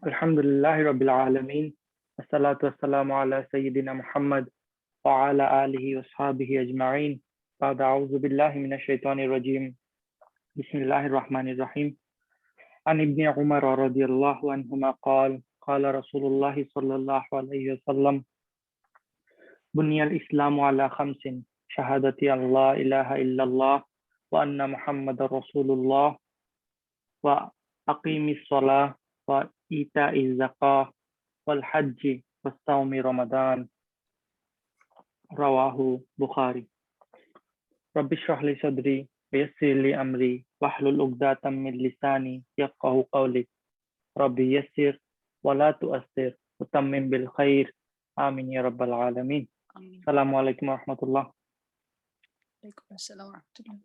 Alhamdulillahi Rabbil Alameen. Assalatu wassalamu ala Sayyidina Muhammad wa ala alihi wa sahbihi ajma'in. Ba'da a'udhu billahi minash shaitanir rajim. Bismillahir Rahmanir Rahim. An Ibn Umar radiyallahu anhuma qala Rasulullah sallallahu alayhi wa sallam Bunyal Islamu ala khamsin shahadati an la ilaha illallah wa anna Muhammadar Rasulullah wa aqimis salah wa ita'iz zakah wal hajji was sawmi Ramadan. Rawahu Bukhari. Rabbi shrah li sadri wa yassir li amri wahlul 'uqdatam min lisani yafqahu qawli. Rabbi yassir wa la tu'assir wa tammim bil khair. Amin ya rabbal alamin. Assalamualaikum warahmatullah. ওয়ালাইকুম আসসালাম রাহমাতুল্লাহ।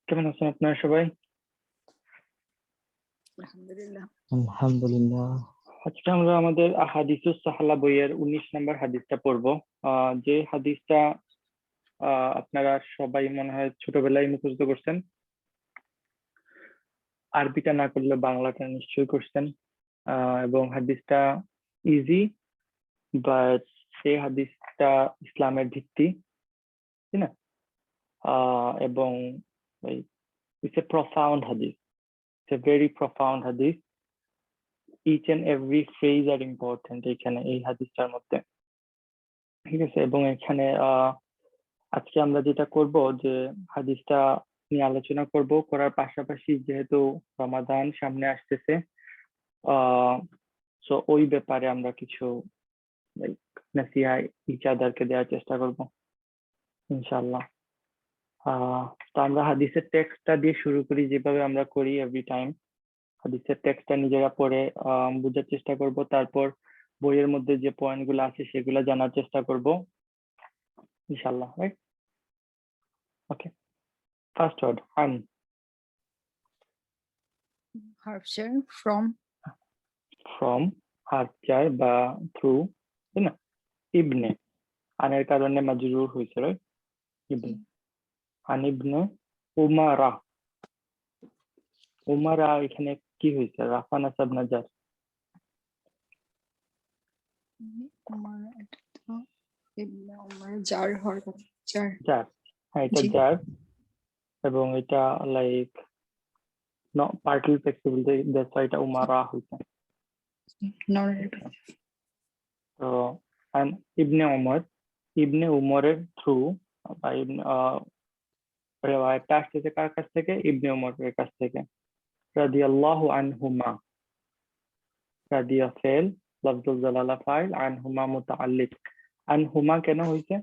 কেমন আছেন আপনারা সবাই? আলহামদুলিল্লাহ। আলহামদুলিল্লাহ। আজকে আমরা আমাদের আহাদিসুস সাহলা বইয়ের 19 নম্বর হাদিসটা পড়ব। যে হাদিসটা আপনারা সবাই মনে হয় ছোটবেলায় মুখস্থ করছেন, আরবিটা না করলে বাংলাটা নিশ্চয়ই করছেন। এবং হাদিসটা ইজি, বাট সেই হাদিসটা ইসলামের ভিত্তি, তাই না? এবং it's a profound hadith. It's a very profound hadith. Each and every phrase are important এখানে এই হাদিসটার মধ্যে, ঠিক আছে? এবং এখানে আজকে আমরা যেটা করব যে হাদিসটা নিয়ে আলোচনা করব, করার পাশাপাশি যেহেতু রমাদান সামনে আসতেছে, সো ওই ব্যাপারে আমরা কিছু নাসিহা ইচ আদারকে দেওয়ার চেষ্টা করব ইনশাআল্লাহ। তো আমরা হাদিসের টেক্সটটা দিয়ে শুরু করি, যেভাবে আমরা করি এভরি টাইম। হাদিসের টেক্সটটা নিজেরা পড়ে বোঝার চেষ্টা করব, তারপর বইয়ের মধ্যে যে পয়েন্টগুলো আছে সেগুলো জানার চেষ্টা করব ইনশাআল্লাহ, রাইট? ওকে, ফার্স্ট ওয়ার্ড আন। হার্ফ jar from ফ্রম, হার্ফ জার বা থ্রু, তাই না? ইবনে, আনের কারণে মাজরুর হয়েছে, রাইট? ইবনে, আন ইবনে উমারা। উমারা এখানে কি হয়েছে? রাফা নাসাব না জার? উমার, এটা তো ইবনে উমার জার হওয়ার কথা। জার, জার, হ্যাঁ এটা জি। জার, এবং এটা লাইক পার্টিল ফ্লেক্সিবল, দ্যাটস হোয়াই এটা উমারা হয়েছে। নরের তো ইবনে উমর, ইবনে উমরের থ্রু বা রেওয়ায়াতটা আসতেছে কার কাছ থেকে? ইবনে উমরের কাছ থেকে। রাদিয়াল্লাহু আনহুমা, রাদিয়া ফেল, লফজুল জালালা ফাইল, আনহুমা মুতাআল্লিক। আনহুমা কেন হয়েছে?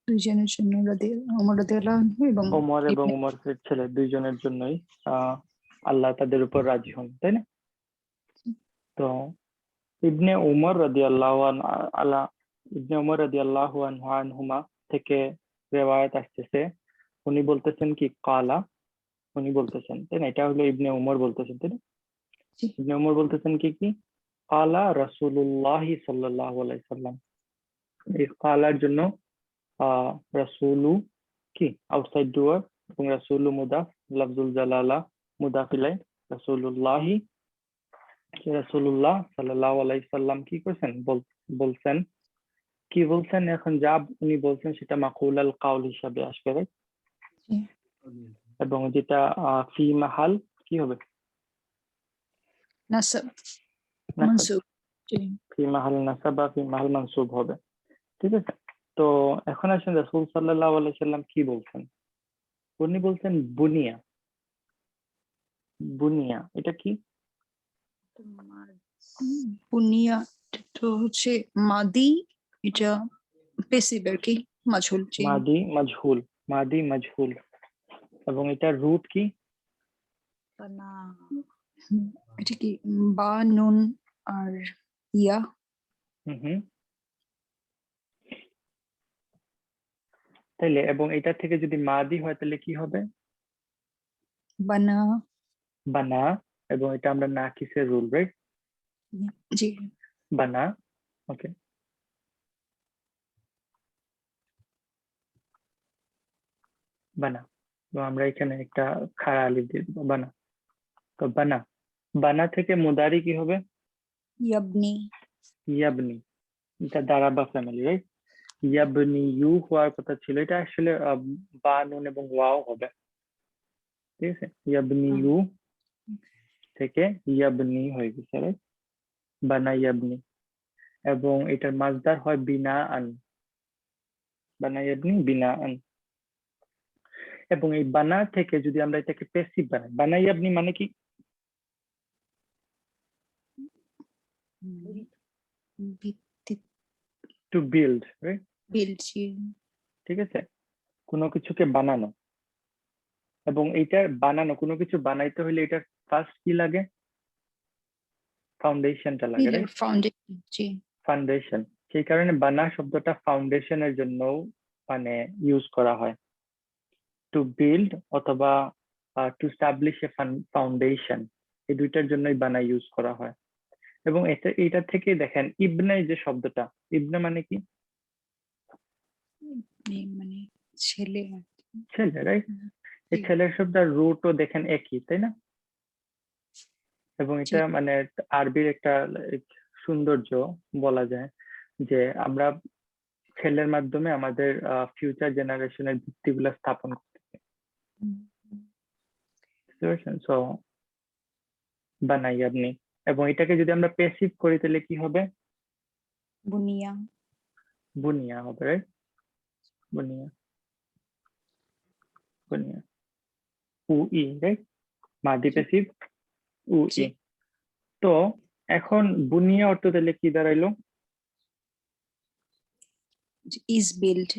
দুইজনের জন্য ওমর রাদিয়াল্লাহু আনহু এবং ওমর এবং উমরের ছেলে দুইজনের জন্যই আল্লাহ তাদের উপর রাজি হন, তাই না? তো ইবনে উমর রাদিয়াল্লাহু আনহুমা থেকে রিওয়ায়াত আসতেছে, উনি বলতেছেন কি কালা, উনি বলতেছেন, তাই না? এটা হলো ইবনে উমর বলতেছেন, তাই না? জি। ইবনে উমর বলতেছেন কি কালা রাসূলুল্লাহ সাল্লাল্লাহু আলাইহি সাল্লাম। এই কালার জন্য রাসূলু কি আউটসাইড ডুয়ার, এবং রাসূলু মুদাফ, লফজুল জালালা মুদাফ ইলাইহি, রাসূলুল্লাহি, রাসূলুল্লাহ সাল্লাল্লাহু আলাইহি সাল্লাম কি করছেন? বলছেন, কি বলছেন? এখন যা উনি বলছেন সেটা মাকুল আল কাউল হিসাবে আসবে, রাইট? জি। এবং যেটা ফি মাহাল কি হবে? নাসাব, নাসাব। মানসুব। জি। ফি মাহাল নাসাব বা ফি মাহাল মানসুব হবে, ঠিক আছে? তো এখন আসেন রাসূল সাল্লাল্লাহু আলাইহি সাল্লাম কি বলছেন? উনি বলছেন বুনিয়া। বুনিয়া এটা কি? বুনিয়া তো হচ্ছে মাদি, এটা পেসিভ আর কি, মাজহুল। জি। মাদি মাজহুল, মাদি মাজহুল। এবং এটা রুট কি? বানা, এটা কি বা নুন আর ইয়া। তাইলে এবং এটা থেকে যদি মাদি হয় তাহলে কি হবে? বানা। বানা, এবং এটা আমরা নাকিসের রুল, রাইট? জি। বানা, ওকে। বানা, তো আমরা এখানে একটা খাড়া আলিফ দিয়ে দেবো, বানা। তো বানা বানা থেকে মুদারি কি হবে? ইয়াবনি। ইয়াবনি, এটা দারাবা ফ্যামিলি, রাইট? ইয়াবনি ইউ হওয়ার কথা ছিল, এটা আসলে বা নুন এবং ওয়াও হবে, ঠিক আছে? ইয়াবনি ইউ থেকে ইয়াবনি হয়ে গেছে, রাইট? বানা ইয়াবনি। এবং এটার মাজদার হয় বিনা আন, বানা ইয়াবনি বিনা আন। এবং এই বানা থেকে যদি আমরা এটাকে প্যাসিভ বানাই, বানা ইয়াবনি মানে কি? To build, right? ঠিক আছে, কোনো কিছুকে বানানো। এবং এইটার বানানো, কোনো কিছু বানাইতে হলে এটার ফার্স্ট কি লাগে? ফাউন্ডেশনটা লাগে, রাইট? ফাউন্ডেশন। সেই কারণে বানা শব্দটা ফাউন্ডেশনের জন্য মানে ইউজ করা হয়, টু বিল্ড অথবা টু স্টাবলিশ এ ফাউন্ডেশন, এই দুইটার জন্যই বানা ইউজ করা হয়। এবং এটা থেকে দেখেন ইবনে, যে শব্দটা, ইবনে মানে কি? মানে ছেলে, ছেলে, রাইট? এই ছেলের শব্দের রুটও দেখেন একই, তাই না? এবং এটা মানে আরবির একটা সৌন্দর্য বলা যায়, যে আমরা ছেলের মাধ্যমে আমাদের ফিউচার জেনারেশনের ভিত্তিগুলো স্থাপন করতেছি। সো বানাই আপনি। এবং এটাকে যদি আমরা প্যাসিভ করি তাহলে কি হবে? বুনিয়া। বুনিয়া হবে, রাইট? বুনিয়া, বুনিয়া, উ ই, রাইট? মাদি প্যাসিভ উ ই। তো এখন বুনিয়া অর্থ তাহলে কি দাঁড়াইলো? ইজ বিল্ড,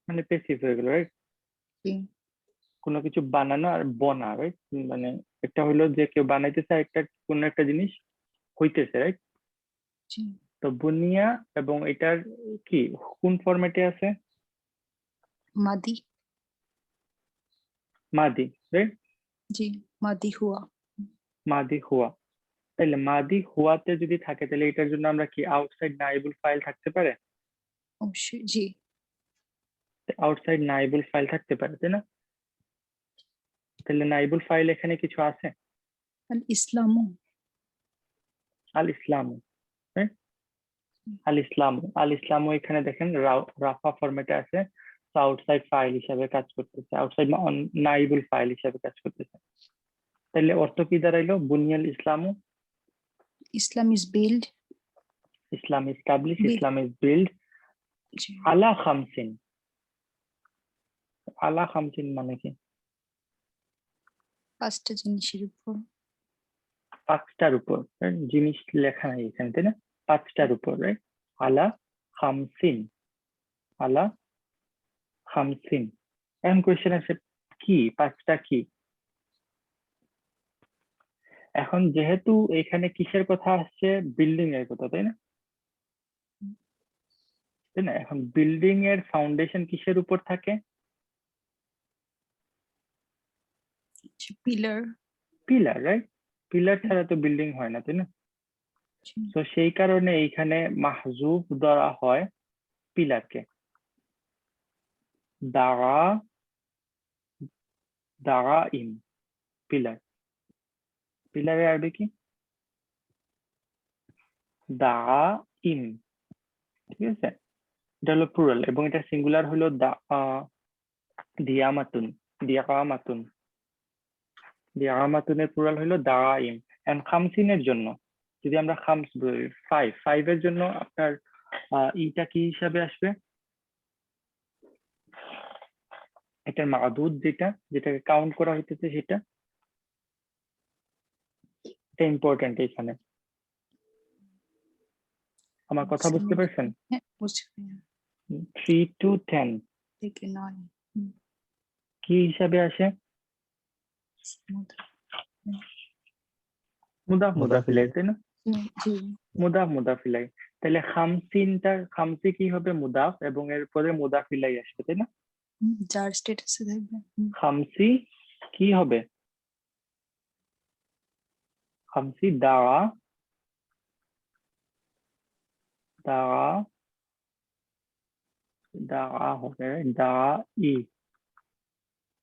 মানে প্যাসিভ হয়ে গেল, রাইট? কোনো কিছু বানানো আর বনা, রাইট? মানে একটা হলো যে কেউ বানাইতেছে, একটা কোন একটা জিনিস হইতেছে, রাইট? তো বুনিয়া, এবং এটার কি কোন ফরম্যাটে আছে? মাদি। মাদি, রাইট? জি, মাদি হুয়া। মাদি হুয়া। তাহলে মাদি হুয়াতে যদি থাকে তাহলে এটার জন্য আমরা কি আউটসাইড নাইবুল ফাইল থাকতে পারে? অবশ্যই, জি। আউটসাইড নাইবুল ফাইল থাকতে পারে, তাই না? তাহলে নাইবুল ফাইল এখানে কিছু আছে? আল ইসলামু। আল ইসলামু, আল ইসলামু, আল ইসলামু এখানে দেখেন রাফা ফরম্যাটে আছে, তো আউটসাইড ফাইল হিসাবে কাজ করতেছে, আউটসাইড নাইবুল ফাইল হিসাবে কাজ করতেছে। তাহলে অর্থ কি দাঁড়াইলো? বুনিয়াল ইসলামু, Islam is build, Islam establish, Islam is build আলা খামসিন। আলা খামসিন মানে কি? পাঁচটা জিনিসের উপর। পাঁচটার উপর, জিনিস লেখা নাই এখানে, তাই না? পাঁচটার উপর, রাইট? আলা খামসিন, আলা খামসিন। এখন কোয়েশ্চেন আছে কি পাঁচটা কি? এখন যেহেতু এখানে কিসের কথা আসছে? বিল্ডিং এর কথা, তাই না? তাই না? এখন বিল্ডিং এর ফাউন্ডেশন কিসের উপর থাকে? পিলার। Pillar, right? পিলার ছাড়া তো বিল্ডিং হয় না, তাই না? তো সেই কারণে এইখানে মাহজুব ধরা হয় পিলারকে। দাগা, দাগা ইম, পিলার। পিলারের আরবি কি? দাগা ইম, ঠিক আছে? এটা হলো প্লুরাল, এবং এটা সিঙ্গুলার হলো দিয়ামাতুন, দিয়াকামাতুন। দিয়ামাতুনের প্লুরাল হলো দাগা ইম। এন্ড খামসিনের জন্য যদি আমরা খামস বলি, ফাইভের জন্য আপনার ইটা কি হিসাবে আসবে? এটার মাদুদ, যেটাকে কাউন্ট করা হইতেছে, সেটা ইম্পর্টেন্ট এখানে। আমার কথা বুঝতে পারছেন? 3 to 10 থেকে 9 কি হিসাবে আসে? মুদাফ মুদাফিলাই, তাই না? মুদাফ মুদাফিলাই। তাহলে খামসি কি হবে? মুদাফ, এবং এরপরে মুদাফিলাই আসবে, তাই না? যার স্ট্যাটাসে থাকবে। খামসি কি হবে? খামসি দাগা, দাগা, দাগা হবে দাগা ই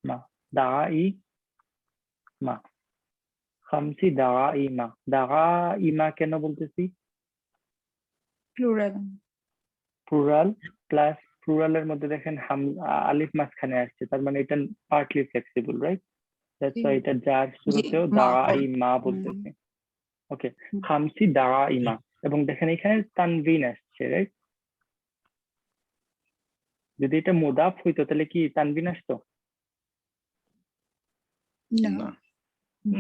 মা, দাগা ই মা। খামসি দাগাইমা, দাগাইমা কেন বলতেছি? প্লুরাল। প্লুরাল প্লাস প্লুরালের মধ্যে দেখেন আলিফ মাঝখানে আসছে, তার মানে এটা partly flexible, right? That's G Y এটা যার শুরুতেও মা হবে। দাগাইমা বলতেছি। ওকে, খামসি দাগাইমা, এবং দেখেন এখানে তানভিন আসছে, রাইট? যদি এটা মুদাফ হইতো তাহলে কি তানভিন আসতো? না না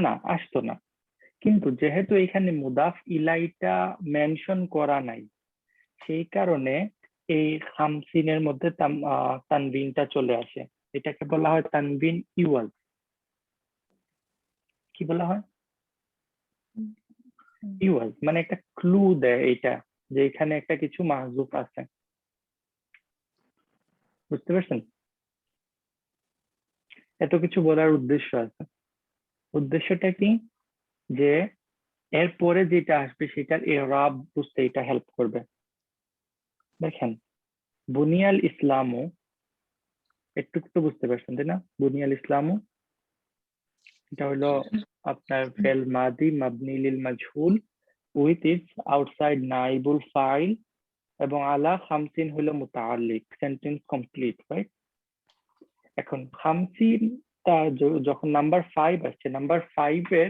না, আসতো না। কিন্তু যেহেতু এখানে মুদাফ ইলাইটা মেনশন করা নাই, সেই কারণে এই খামসিনের মধ্যে তানভিনটা চলে আসে। এটাকে বলা হয় তানভিন ইওয়াল। কি বলা হয়? ইওয়াল মানে একটা ক্লু দেয় এটা, যে এখানে একটা কিছু মাহজুফ আছে। বুঝতে পারছেন? এত কিছু বলার উদ্দেশ্য আছে। উদ্দেশ্যটা কি? যে এরপরে যেটা আসবে সেটার এরাব বুঝতে এটা হেল্প করবে। দেখেন, বুনিয়াল ইসলামও, একটু একটু বুঝতে পারছেন তাই না? বুনিয়াল ইসলামও এটা হলো আপনার ফেল মাদি মাবনি লিল মাজহুল উইথ ইটস আউটসাইড নাইবুল ফাইল, এবং আলা খামসিন হলো মুতাআল্লিক, সেন্টেন্স কমপ্লিট, রাইট? এখন খামসিনটা যখন নাম্বার 5 আসছে, নাম্বার 5 এর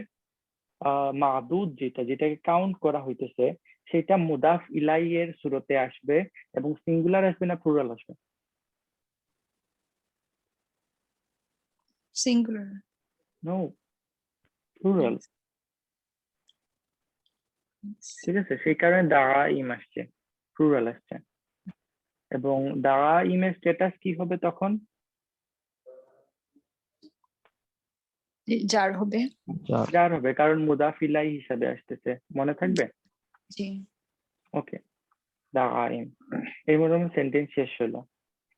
মাদুদ যেটাকে কাউন্ট করা হইতেছে, সেটা মুদাফ ইলাই এর সূরতে আসবে, এবং সিঙ্গুলার আসবে না প্লুরাল আসবে? সিঙ্গুলার। No, plural. ঠিক আছে, সেই কারণে দাগাইম আসছে, প্লুরাল আসছে। এবং দাগাইমের স্ট্যাটাস কি হবে তখন? যার হবে। যার হবে, কারণ মুদাফ ইলাই হিসাবে আসতেছে। মনে থাকবে? জি ওকে, দাগাইম। এই মতন সেন্টেন্স শেষ হলো।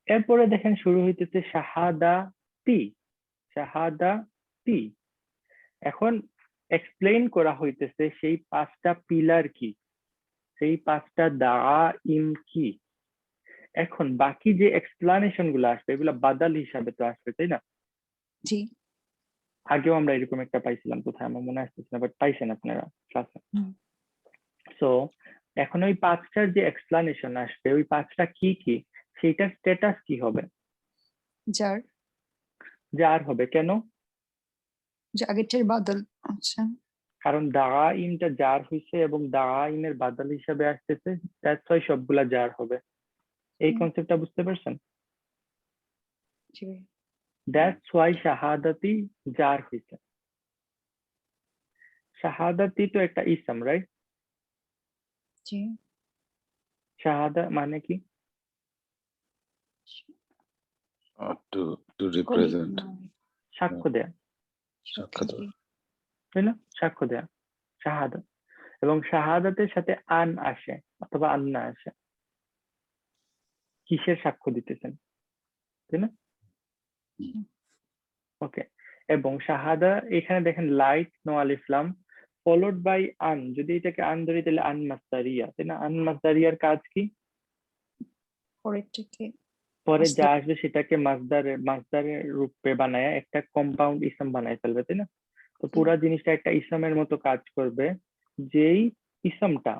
এরপরে দেখেন শুরু হইতেছে শাহাদাতি, শাহাদাতি। এখন এক্সপ্লেইন করা হইতেছে সেই 5টা পিলার কি, সেই 5টা দাগাইম কি। এখন বাকি যে এক্সপ্লানেশন গুলো আসবে এগুলো বাদাল হিসাবে তো আসবে, তাই না? জি আগেও আমরা এরকম একটা পাইছিলাম, কোথায় আমার মনে আসতেছে না, বাট পাইছেন আপনারা ক্লাসে। সো এখন ওই 5টার যে এক্সপ্লানেশন আসবে, ওই 5টা কি কি, সেইটার স্ট্যাটাস কি হবে? যার। যার হবে। কেন? যে আগেরটার বাদল। আচ্ছা কারণ দাগাইমটা জার হইছে এবং দাগাইমের বাদাল হিসাবে আসতেছে, দ্যাটস ওয়াই সবগুলা জার হবে। এই কনসেপ্টটা বুঝতে পারছেন? জি দ্যাটস ওয়াই শাহাদাতি জার হইছে। শাহাদাতি তো একটা ইসম, রাইট? জি শাহাদা মানে কি? to represent সাক্ষ্য দেয়া, সাক্ষাৎ তাই না? সাক্ষ্য দেয়া, শাহাদা। এবং শাহাদাতের সাথে আন আসে অথবা আন্না আসে। কিসের সাক্ষ্য দিতেছেন, তাই না? ওকে, এবং শাহাদা এখানে দেখেন লাইট নো আলিফলাম ফলোড বাই আন, যদি এটাকে আন ধরি তাহলে আন মাসদারিয়া, তাই না? আন মাসদারিয়ার কাজ কি? পরেরটাকে পরে যা মাসদার। আসবে সেটাকে মাসদারের রূপে বানায় একটা কম্পাউন্ড ইসম বানায় ফেলবে, তাই না? তো পুরা জিনিসটা একটা ইসমের মতো কাজ করবে। যেই ইসমটা,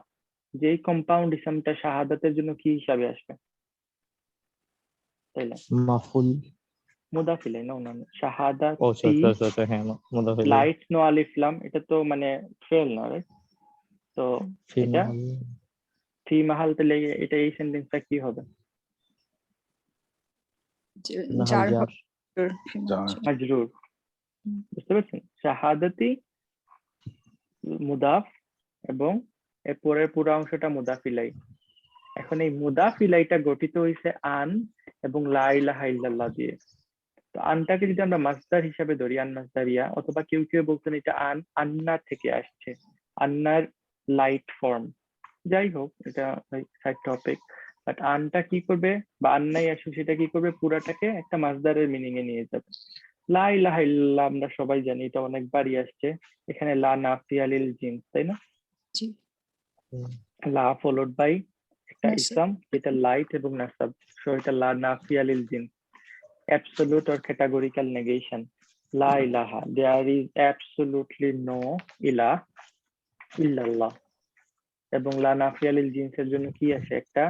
যেই কম্পাউন্ড ইসমটা শাহাদাতের জন্য কি হিসাবে আসবে? তাইলে মাফুল। মুদাফ ইলাই, না না, ও শাহাদাতি আচ্ছা হ্যাঁ, মুদাফ ইলাইহি। লাইট নো আলিফলাম, এটা তো মানে ফেল না, রাইট? তো ফি এটা মাহাল। ফি মাহাল, তাহলে এটা এই সেন্টেন্সটা কি হবে? মাহাল যার জার। হবে। মাজরুর। বুঝতে পারছেন? শাহাদাতি মুদাফ, এবং এর পরের পুরো অংশটা মুদাফ ইলাই। এখন এই মুদাফ ইলাইটা গঠিত হয়েছে আন এবং লা ইলাহা ইল্লাল্লাহ দিয়ে। তো আনটাকে যদি আমরা মাসদার হিসাবে ধরি, আন মাসদারিয়া, অথবা কেউ কেউ বলছেন এটা আন্না থেকে আসছে, আন্নার লাইট ফর্ম। যাই হোক, এটা সাইড টপিক। বাট আনটা কি করবে, বা আন্নাই আসুক, সেটা কি করবে, পুরাটাকে একটা মাসদারের মিনিং এ নিয়ে যাবে। লা ইলাহা ইল্লাল্লাহ আমরা সবাই জানি এটা অনেকবারই আসছে। এখানে লা নাফিয়া লিল জিন্স, তাই না? জি লা ফলোড বাই একটা নাসিব। ইসম যেটা লাইট এবং নাসাব, সো এটা লা নাফিয়া লিল jeans, absolute or categorical negation. লা ইলাহা, there is absolutely no ইলাহ ইল্লাল্লাহ। এবং লা নাফিয়া লিল জিনসের জন্য কি আসে একটা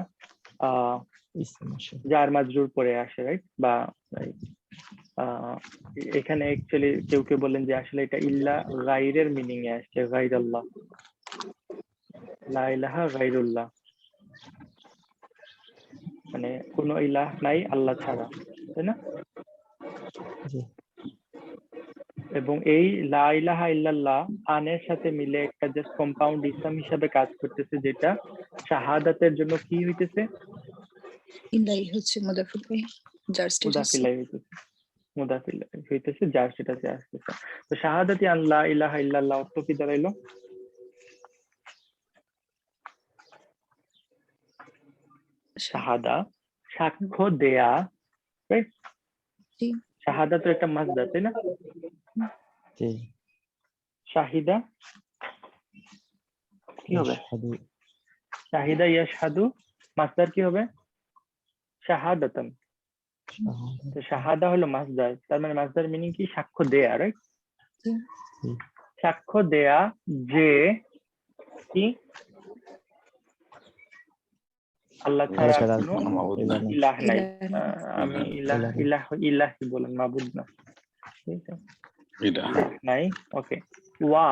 ইসম আসে। জার মাজরুর পরে আসে, রাইট? বা এখানে অ্যাকচুয়ালি কেউ কেউ বলেন যে আসলে এটা ইল্লা গায়রের মিনিং এ আসছে, গায়রাল্লাহ, লা ইলাহা গায়রুল্লাহ, মানে কোনো ইলাহ নাই আল্লাহ ছাড়া, তাই না? জি এবং এই লা ইলাহা ইল্লাল্লাহ আনের সাথে মিলে একটা জাস্ট কম্পাউন্ড ইসম হিসাবে কাজ করতেছে, যেটা শাহাদাতের জন্য কি হইতেছে? ইলাই হচ্ছে মুদাফিল ইলাইহি, যার স্টেটাস মুদাফিলাই হইতেছে, মুদাফিলাই হইতেছে যার স্টেটাসে আসতেছে। তো শাহাদাতি আন লা ইলাহা ইল্লাল্লাহ অর্থ কি দাঁড়াইলো? শাহাদা, সাক্ষ্য দেয়া, রাইট? জি শাহাদা তো একটা মাসদার, তাই না? জি শাহিদা কি হবে? ইয়াশহাদু শাহিদা ইয়াশহাদু, মাসদার কি হবে? শাহাদাতান। শাহাদা তো শাহাদা হলো মাসদার, তার মানে মাসদার মিনিং কি? সাক্ষ্য দেয়া, রাইট? জি সাক্ষ্য দেয়া যে কি আল্লাহ ছাড়া ছাড়া কোনো কোনো মাবুদ নাই। ইলাহ নাই। ইলাহ নাই। আমি ইলাহ ইলাহ। ইলাহ ইলাহি বলেন, মাবুদ না, ঠিক আছে? ইলাহ নাই, ওকে। ওয়া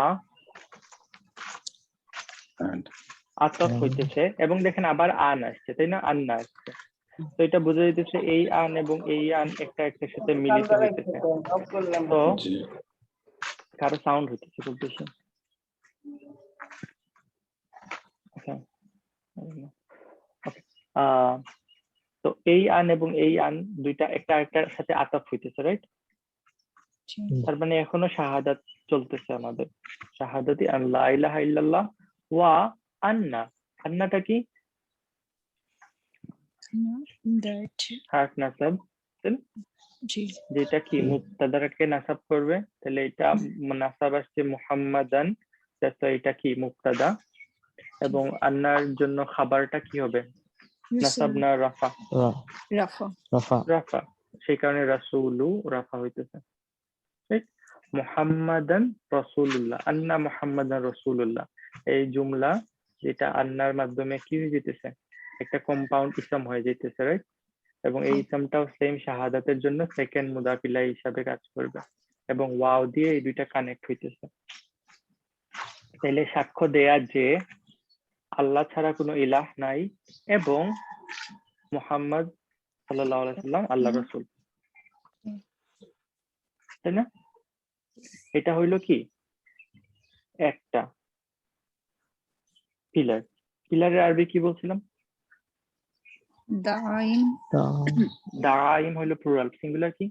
and আতফ হইতেছে, এবং দেখেন আবার আন আসছে, তাই না? আন্না আসছে, তো এটা বোঝা যাইতেছে এই আন এবং এই আন একটা একটার সাথে মিলিত হইতেছে। তো জি কারো সাউন্ড হইতেছে খুব বেশি। Okay. Okay. তো এই আন এবং এই আন দুইটা একটা একটার সাথে আতফ হইতেছে, রাইট? জি তার মানে এখনো শাহাদাত চলতেছে আমাদের। শাহাদাতি আন লা ইলাহা ইল্লাল্লাহ ওয়া আন্না। আন্নাটা কি? দ্যাট হার্ফ নাসাব, জি যেটা কি মুবতাদাকে নাসাব করবে, তাহলে এটা নাসাব আসছে মুহাম্মাদান, তো এটা কি মুবতাদা, এবং আন্নার জন্য খাবারটা কি হবে? নাসাব না রাফা? রাফা রাফা রাফা, সেই কারণে রাসূলু রাফা হইতেছে, রাইট? মুহাম্মাদান রাসূলুল্লাহ, আন্না মুহাম্মাদান রাসূলুল্লাহ, এই জুমলা যেটা আন্নার মাধ্যমে কি হয়ে যেতেছে? একটা কম্পাউন্ড ইসম হয়ে যেতেছে, রাইট? এবং এই ইসমটাও সেম শাহাদাতের জন্য সেকেন্ড মুদাফিলা হিসাবে কাজ করবে, এবং ওয়াও দিয়ে এই দুইটা কানেক্ট হইতেছে। তাহলে সাক্ষ্য দেয়া যে আল্লাহ ছাড়া কোনো ইলাহ নাই এবং মুহাম্মদ সাল্লাল্লাহু আলাইহি সাল্লাম আল্লাহ রাসূল, তাই না? এটা হইলো কি একটা পিলার। পিলারের আরবি কি বলছিলাম? দাইন দাইম হইলো প্লুরাল, সিঙ্গুলার কি?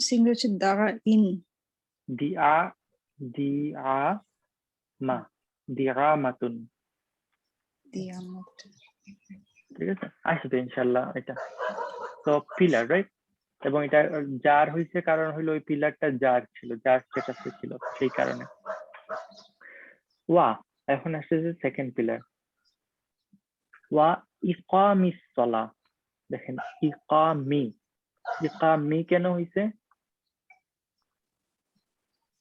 সিঙ্গুলার হচ্ছে দাইন দিয়া দিয়া মা, দিরামাতুন, দিয়ামত ঠিক আছে? আসবে ইনশাআল্লাহ এটা। তো পিলার, রাইট? এবং এটা জার হইছে কারণ হইলো ওই পিলারটা জার ছিল, জার স্ট্যাটাসে ছিল, সেই কারণে। ওয়া, এখন আসছে সেকেন্ড পিলার, ওয়া ইকামিস সালাহ। দেখেন ইকামি, ইকামি কেন হইছে?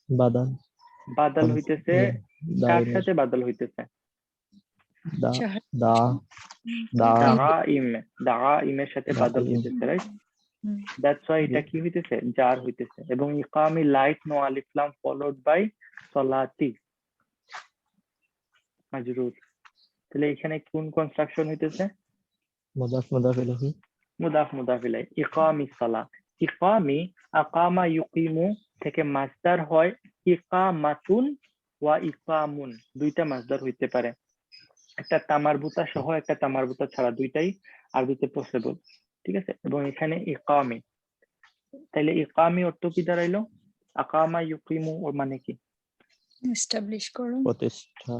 বাদান বাদল হইতেছে, কার সাথে বাদল হইতেছে? দা শাহাদ দা দা দাইম, দাইমের সাথে বাদল হইতেছে, রাইট? দ্যাটস ওয়াই এটা কি হইতেছে? জার হইতেছে। এবং ইকামি লাইট নো আলিফ লাম ফলোড বাই সলাতি মাজরুর। তাহলে এখানে কোন কনস্ট্রাকশন হইতেছে? মুদাফ মুদাফ ইলাইহি মুদাফ মুদাফ ইলাইহি। ইকামিস সালাহ, ইকামি আকামা ইউকিমু থেকে মাসদার হয় ইকামাতুন ওয়া ইকামুন, দুইটা মাসদার হইতে পারে, একটা তামারবুতা সহ একটা তামারবুতা ছাড়া, দুইটাই আরবিতে পসিবল, ঠিক আছে? এবং এখানে ইকামি, তাইলে ইকামি অর্থ কি দাঁড়াইলো? আকামা ইউকিমু ওর মানে কি? এস্টাবলিশ করো প্রতিষ্ঠা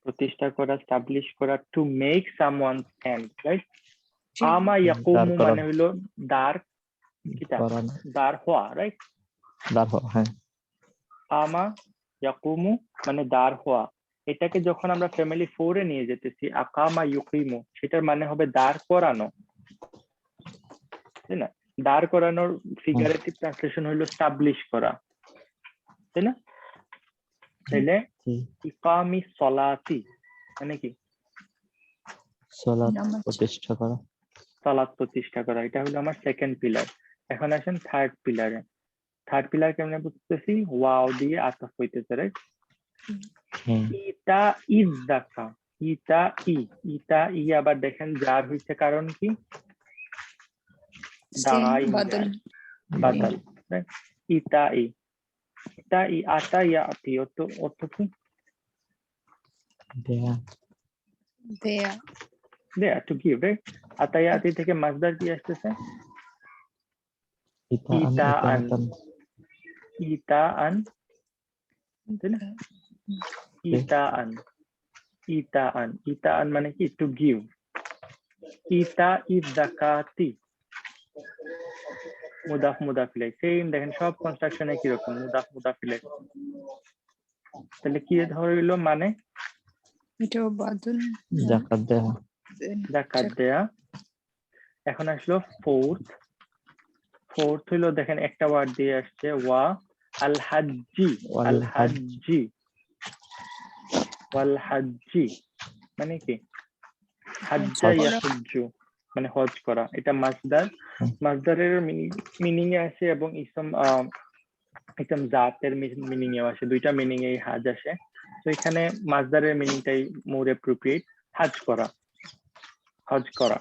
প্রতিষ্ঠা করা, স্টাবলিশ করা, to make someone stand, right? জি কামা ইয়াকুমু দাঁড় করানো। মানে হইলো দাঁড়, কিটা করানো দাঁড় হওয়া, রাইট? দাঁড় হওয়া, হ্যাঁ কামা ইয়াকুমু মানে দাঁড় হওয়া। এটাকে যখন আমরা ফ্যামিলি 4 এ নিয়ে যেতেছি, আকামা ইউকিমু, সেটার মানে হবে দাঁড় করানো, তাই না? দাঁড় করানোর ফিগারেটিভ ট্রান্সলেশন হলো স্টাবলিশ করা, তাই না? তাইলে জি ইকামি সলাতি মানে কি? সালাত নামাজ। প্রতিষ্ঠা করা। সালাত প্রতিষ্ঠা করা, এটা হলো আমার সেকেন্ড পিলার। এখন আসেন থার্ড পিলারে। থার্ড পিলার কেমনে বুঝতেছি? ওয়াও দিয়ে আতাফ হইতেছে, রাইট? হুম ইতা ইজ দেখা, ইতা ইতা আবার দেখেন জার হইছে, কারণ কি? দাগাই বাদল বাদল, right? ইতা আতা ইয়াতি অর্থ কি? দেয়া দেয়া দেয়া, টু গিভ, রাইট? আতা ইয়াতি থেকে মাসদার কি আসতেছে? ইতা আন ইতা আন, ইতাআতান। ইতা আন, তাই না? ইতা আন, ইতা আন, ইতা আন মানে কি? To give. ইতা ইজ যাকাতি, মুদাফ মুদাফ ইলাইহি, সেম দেখেন সব কনস্ট্রাকশনে কি রকম, মুদাফ মুদাফ ইলাইহি। তাহলে কি ধরলো মানে? এটাও বাদল যাকাত দেয়া। যাকাত দেয়া। এখন আসলো ফোর্থ হইলো, দেখেন একটা ওয়ার্ড দিয়ে আসছে, ওয়া আল হাজ্জি, আল হাজ্জি, ওয়াল হাজ্জি মানে কি? হাজ্জা ইয়াহুজ্জু মানে হজ করা, এটা মাসদার। মাসদারের মিনিং এ আসে এবং ইসম জাতের মিনিং এও আসে, দুইটা মিনিং এই হাজ আসে। তো এখানে মাসদারের মিনিংটাই মোর অ্যাপ্রোপ্রিয়েট, হজ করা, হজ করা।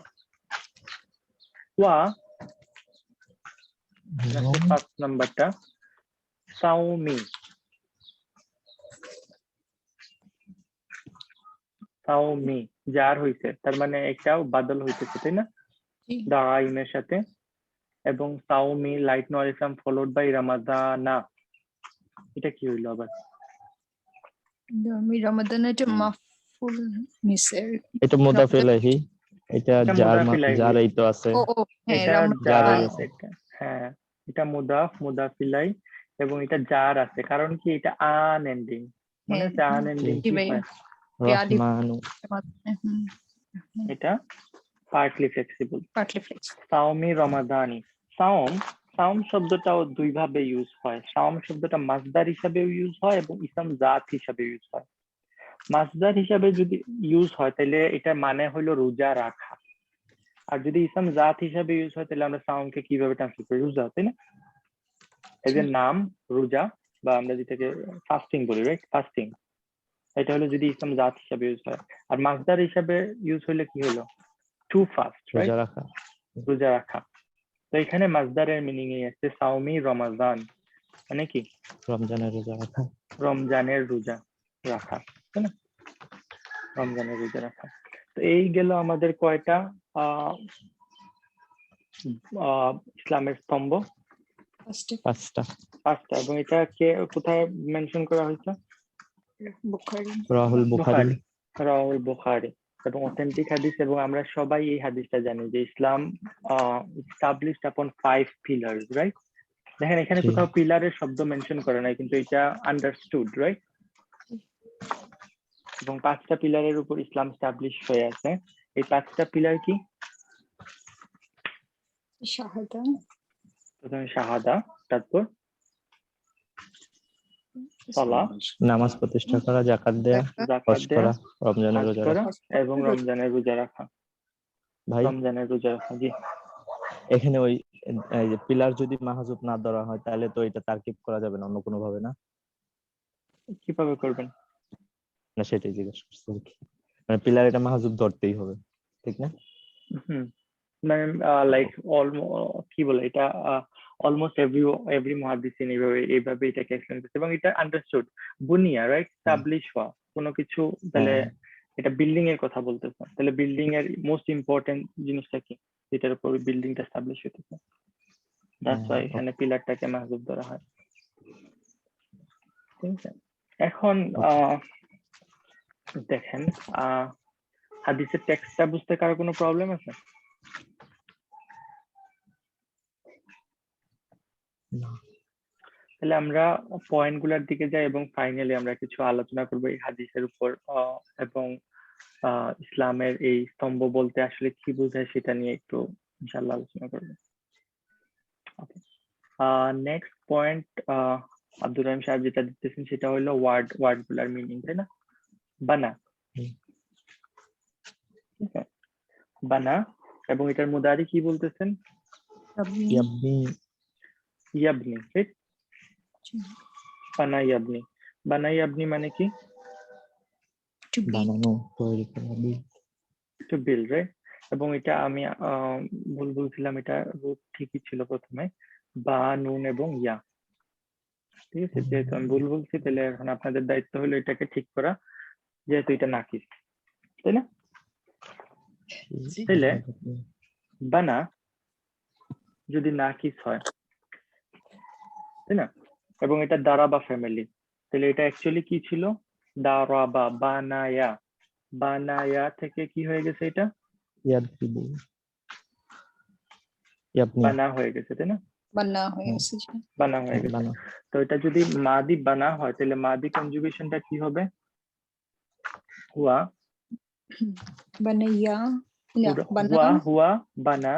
ওয়া ফার্স্ট নাম্বারটা সাউমি, সাউমি জার হইছে, তার মানে একটাও বাদল হইতেছে, তাই না? দাইমের সাথে। এবং সাউমি লাইট নুর ইসলাম ফলোড বাই রামাদানা, এটা কি হইলো আবার? আমি রমাদান, এটা মাফুল নিছে। এটা মুদাফ ইলাইহি, এটা এটা যার মুদাফ ইলাইহি। যারই তো আছে। ও হ্যাঁ, এটা রমাদান জার, আছে। হ্যাঁ এটা মুদাফ ইলাই এবং এটা জার আছে, কারণ কি? এটা আন এন্ডিং, মানে হচ্ছে আন এন্ডিং জি কি ভাই। হয়? রহমানু। এটা পার্টলি ফ্লেক্সিবল। Partly flex. সাওমি রমাদানি, সাওম শব্দটাও দুই ভাবে ইউজ হয়। সাওম শব্দটা মাসদার হিসাবে ইউজ হয় এবং ইসম জাত হিসাবে ইউজ হয়। মাসদার হিসাবে যদি ইউজ হয় তাহলে এটার মানে হলো রোজা রাখা, আর যদি ইসম জাত হিসাবে ইউজ হয় তাহলে আমরা সাওমকে কিভাবে ট্রান্সলেট করি? রোজা, তাই না? এই যে নাম রোজা, বা আমরা যেটাকে ফাস্টিং বলি, রাইট? ফাস্টিং, এটা হলো যদি ইসম জাত হিসাবে ইউজ হয়। আর মাসদার হিসাবে ইউজ হলে কি হলো? To fast, right? রোজা রাখা। রোজা রাখা। তো এখানে মাসদারের মিনিং এ আছে সাওমি রমাদান, মানে কি? রমজানের রোজা রাখা। রমজানের রোজা রাখা, তাই না? রমজানের রোজা রাখা। তো এই গেল আমাদের কয়টা ইসলামের স্তম্ভ? পাঁচটা। এবং এটা কে কোথায় মেনশন করা হয়েছে? বুখারী। রাহুল বুখারী। রাহুল বুখারী। এবং অথেন্টিক হাদিস, এবং আমরা সবাই এই হাদিসটা জানি যে ইসলাম established upon 5 pillars, রাইট? দেখেন এখানে কোথাও পিলারের শব্দ মেনশন করে নাই, কিন্তু এটা আন্ডারস্টুড, রাইট? এবং 5টা পিলারের উপর ইসলাম স্টাবলিশ হয়ে আছে। এই 5টা পিলার কি? শাহাদা, প্রথমে শাহাদা, তারপর সালাহ, নামাজ প্রতিষ্ঠা করা, যাকাত দেয়া, যাকাত হজ দেয়া, করা, রমজানের হজ রোজা করা রাখা। এবং রমজানের রোজা রাখা। ভাই রমজানের রোজা রাখা, জি। এখানে ওই এই যে পিলার যদি মাহজুব না ধরা হয় তাহলে তো এটা তারকিব করা যাবে না অন্য কোনো ভাবে, না? কিভাবে করবেন? না সেটাই জিজ্ঞেস করছি আর কি। মানে পিলার এটা মাহজুব ধরতেই হবে, ঠিক না? মানে লাইক কি বলে এটা, অলমোস্ট এভরি মুহাদ্দিসিন এইভাবে এটাকে এক্সপ্লেন করছে, এবং এটা আন্ডারস্টুড। বুনিয়া, রাইট? স্টাবলিশ হওয়া কোনো কিছু, তাহলে এটা বিল্ডিং এর কথা বলতেছে, তাহলে বিল্ডিং এর মোস্ট ইম্পর্টেন্ট জিনিসটা কি, যেটার উপর বিল্ডিংটা স্টাবলিশ হতেছে? দ্যাটস ওয়াই এখানে পিলারটাকে মাহজুব ধরা হয়, ঠিক আছে? এখন দেখেন হাদিসের টেক্সটটা বুঝতে কারো কোনো প্রবলেম আছে? তাহলে আমরা পয়েন্ট গুলার দিকে যাই এবং ফাইনালি আমরা কিছু আলোচনা করবো এই হাদিসের উপর, এবং ইসলামের এই স্তম্ভ বলতে আসলে কি বোঝায় সেটা নিয়ে একটু ইনশাআল্লাহ আলোচনা করবো। নেক্সট পয়েন্ট আব্দুর রহিম সাহেব যেটা দিতেছেন সেটা হলো ওয়ার্ড গুলার মিনিং, তাই না? বানা, হুম। ঠিক আছে, বানা, এবং এটার মুদারি কি বলতেছেন? তাবনি ইয়াবনি ইয়াবনি, ঠিক? বানা ইয়াবনি, বানা ইয়াবনি মানে কি? টু বি বানানো, তৈরি করা, টু বিল্ড, রাইট? এবং এটা আমি ভুল বলছিলাম, এটা রুট ঠিকই ছিল প্রথমে, বা নুন এবং ইয়া, ঠিক আছে? যেহেতু আমি ভুল বলছি তাহলে এখন আপনাদের দায়িত্ব হলো এটাকে ঠিক করা, যেহেতু এটা নাকিস, তাই না? তাইলে বানা যদি নাকিস হয়, তাই না, এবং এটা দারাবা ফ্যামিলি, তাহলে এটা অ্যাকচুয়ালি কি ছিল? দারাবা, বানায়া, বানায়া থেকে কি হয়ে গেছে? এটা ইয়াদরিবু, ইয়াবনি, বানা হয়ে গেছে, তাই না? বানা হয়ে গেছে জি। বানা হয়ে গেছে। বানা, তো এটা যদি মাদি বানা হয় তাহলে মাদি কনজুগেশনটা কি হবে? হুয়া, বানাইয়া না বানা হুয়া, হুয়া, বানা,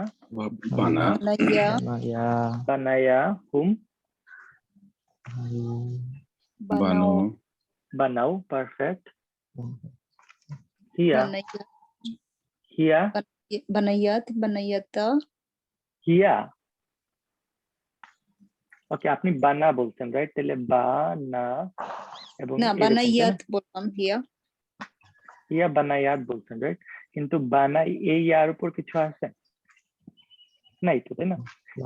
বানা, বানাইয়া বানায়া, বানায়া, হুম, বানাও বানো, বানাও, পারফেক্ট। হিয়া, বানাইয়া হিয়া, বানাইয়াত বানাইয়াতা হিয়া, ওকে, আপনি বানা বলছেন, রাইট? তাহলে বানা এবং না এরকম, তাই না? বানাইয়াত বললাম হিয়া ইয়া বানায়াত বলছেন, রাইট? কিন্তু বানা এই ইয়ার উপর কিছু আছে নাই তো, তাই না?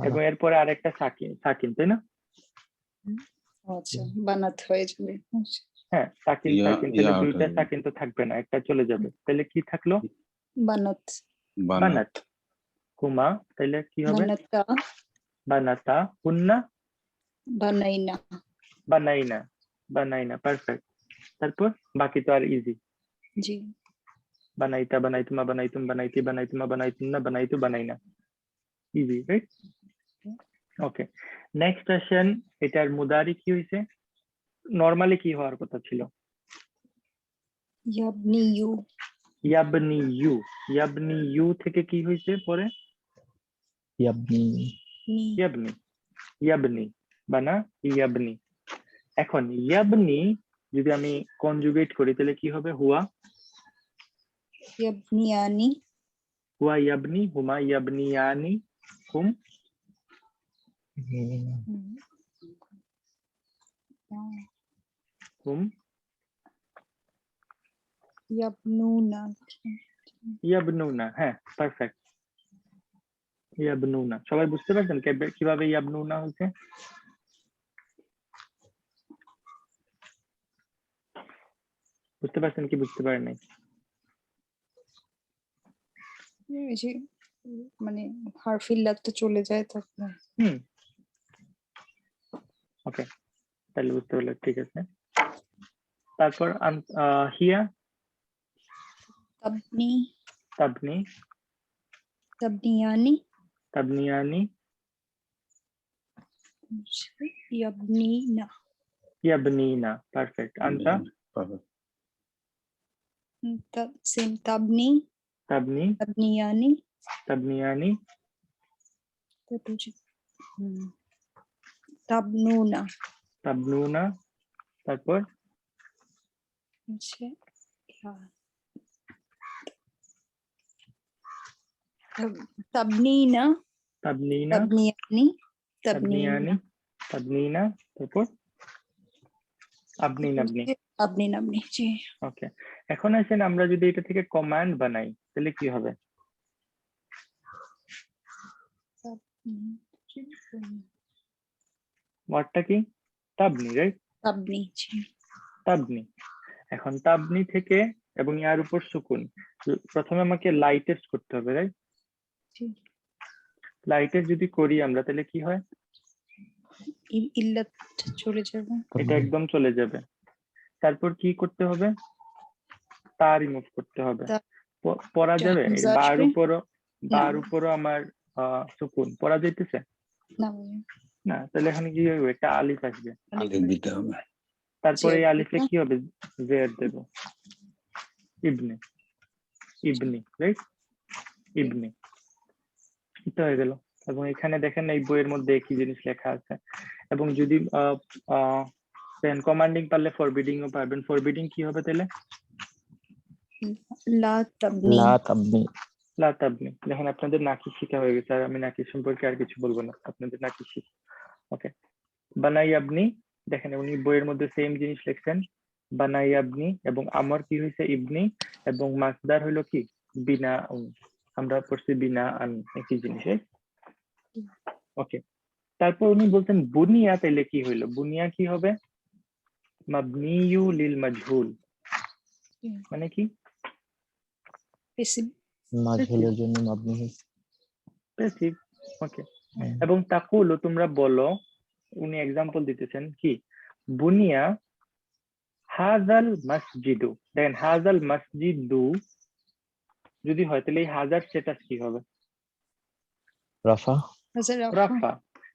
এবং এরপরে আরেকটা সাকিন, সাকিন, তাই না? আচ্ছা বানাত হয়ে যাবে হ্যাঁ, সাকিন ইয়া, সাকিন, ইয়া তাহলে দুইটা উঠে সাকিন তো থাকবে না, একটা চলে যাবে, তাহলে কি থাকলো? বানাত বানাত, বানাত, হুমা, তাহলে কি হবে? বানাতা বানাতা, হুন্না, বানাইনা বানাইনা, বানাইনা, পারফেক্ট। তারপর বাকি তো আর ইজি, জি বানাইতা, বানাইতুমা, বানাইতুম, বানাইতি, বানাইতুমা, বানাইতুন্না, বানাইতু, বানাইনা, ইজি, রাইট? ওকে, নেক্সট আসেন, এটার মুদারি কি হয়েছে? নরমালি কি হওয়ার কথা ছিল? ইয়াবনিয়ু ইয়াবনি ইউ, ইয়াবনি ইউ থেকে কি হয়েছে পরে? ইয়াবনি, নি ইয়াবনি, ইয়াবনি, বানা ইয়াবনি। এখন ইয়াবনি যদি আমি কনজুগেট করি তাহলে কি হবে? হুয়া, ইয়াবনিয়ানি হুয়া ইয়াবনি, হুমা ইয়াবনিয়ানি, হুম, হুম, ইয়াবনুনা ইয়াবনুনা, হ্যাঁ, পারফেক্ট, ইয়াবনুনা। সবাই বুঝতে পারছেন কিভাবে ইয়াবনুনা হচ্ছে? বুঝতে পারছেন কি বুঝতে পারেন নাই? এই যে মানে হারফিল্লাত তো চলে যায় তখন হুম, ওকে, তাহলে বুঝতে পারলে ঠিক আছে। তারপর হিয়া, তাবনি তাবনি, তাবনিয়ানি তাবনিয়ানি, ইয়াবনিনা ইয়াবনিনা, পারফেক্ট। আনতা, সেম তাবনি তাবনি, তাবনিয়ানি তাবনিয়ানি, তারপর তাবনুনা তাবনুনা, তারপর হচ্ছে তাবনিনা তাবনিনা, তাবনিয়ানি তাবনিয়ানি, তাবনিনা তাবনিনা, তারপর আপনি নাবনি। আপনি নাবনি জি ওকে, এখন আসেন আমরা যদি এটা থেকে কমান্ড বানাই তাহলে কি হবে? ওয়ার্ডটা কি? তাবনি, রাইট? আপনি জি তাবনি। এখন তাবনি থেকে এবং ইয়ার উপর সুকুন, প্রথমে আমাকে লাইটেস্ট করতে হবে, রাইট? জি লাইটেস্ট যদি করি আমরা তাহলে কি হয়? ইল্লাত চলে যাবে এটা একদম চলে যাবে। তারপর কি করতে হবে? তা রিমুভ করতে হবে। পড়া যাবে? হামজা বার আসবে? উপরও, না। বার উপরও আমার সুকুন পড়া যাইতেছে না না, তাহলে এখানে কি হবে? একটা আলিফ আসবে, আলিফ দিতে হবে। তারপরে জি, এই আলিফে কি হবে? জের দেব, ইবনে, ইবনি, রাইট? ইবনি, এটা হয়ে গেল। এবং এখানে দেখেন এই বইয়ের মধ্যে একই জিনিস লেখা আছে। এবং যদি কমান্ডিং পারলে ফরবিডিং ও পারবেন। ফরবিডিং কি হবে তাহলে? লা তাবনি। লা তাবনি। লা তাবনি। দেখেন আপনাদের নাকি শিখা হয়ে গেছে, আর আমি নাকি সম্পর্কে আর কিছু বলবো না, আপনাদের নাকি শিখ। ওকে, বানাই আপনি, দেখেন উনি বইয়ের মধ্যে সেম জিনিস লিখছেন, বানাই আপনি, এবং আমার কি হয়েছে ইবনি, এবং মাসদার হলো কি বিনা, আমরা পড়ছি বিনা আন, একই জিনিস। ওকে, তারপর উনি বলছেন বুনিয়া, তাইলে কি হইলো? বুনিয়া কি হবে? মাবনিয়ু লিল মাজহুল, মানে কি? পেসিভ। মাজহুলের জন্য মাবনি হয়েছে। প্যাসিভ। ওকে, এবং তাকুল তোমরা বলো, উনি এক্সাম্পল দিতেছেন কি বুনিয়া হাজাল মসজিদু। দেখেন হাজাল মসজিদু যদি হয় তাহলে এই হাজার স্ট্যাটাস কি হবে? রাফা। রাফা।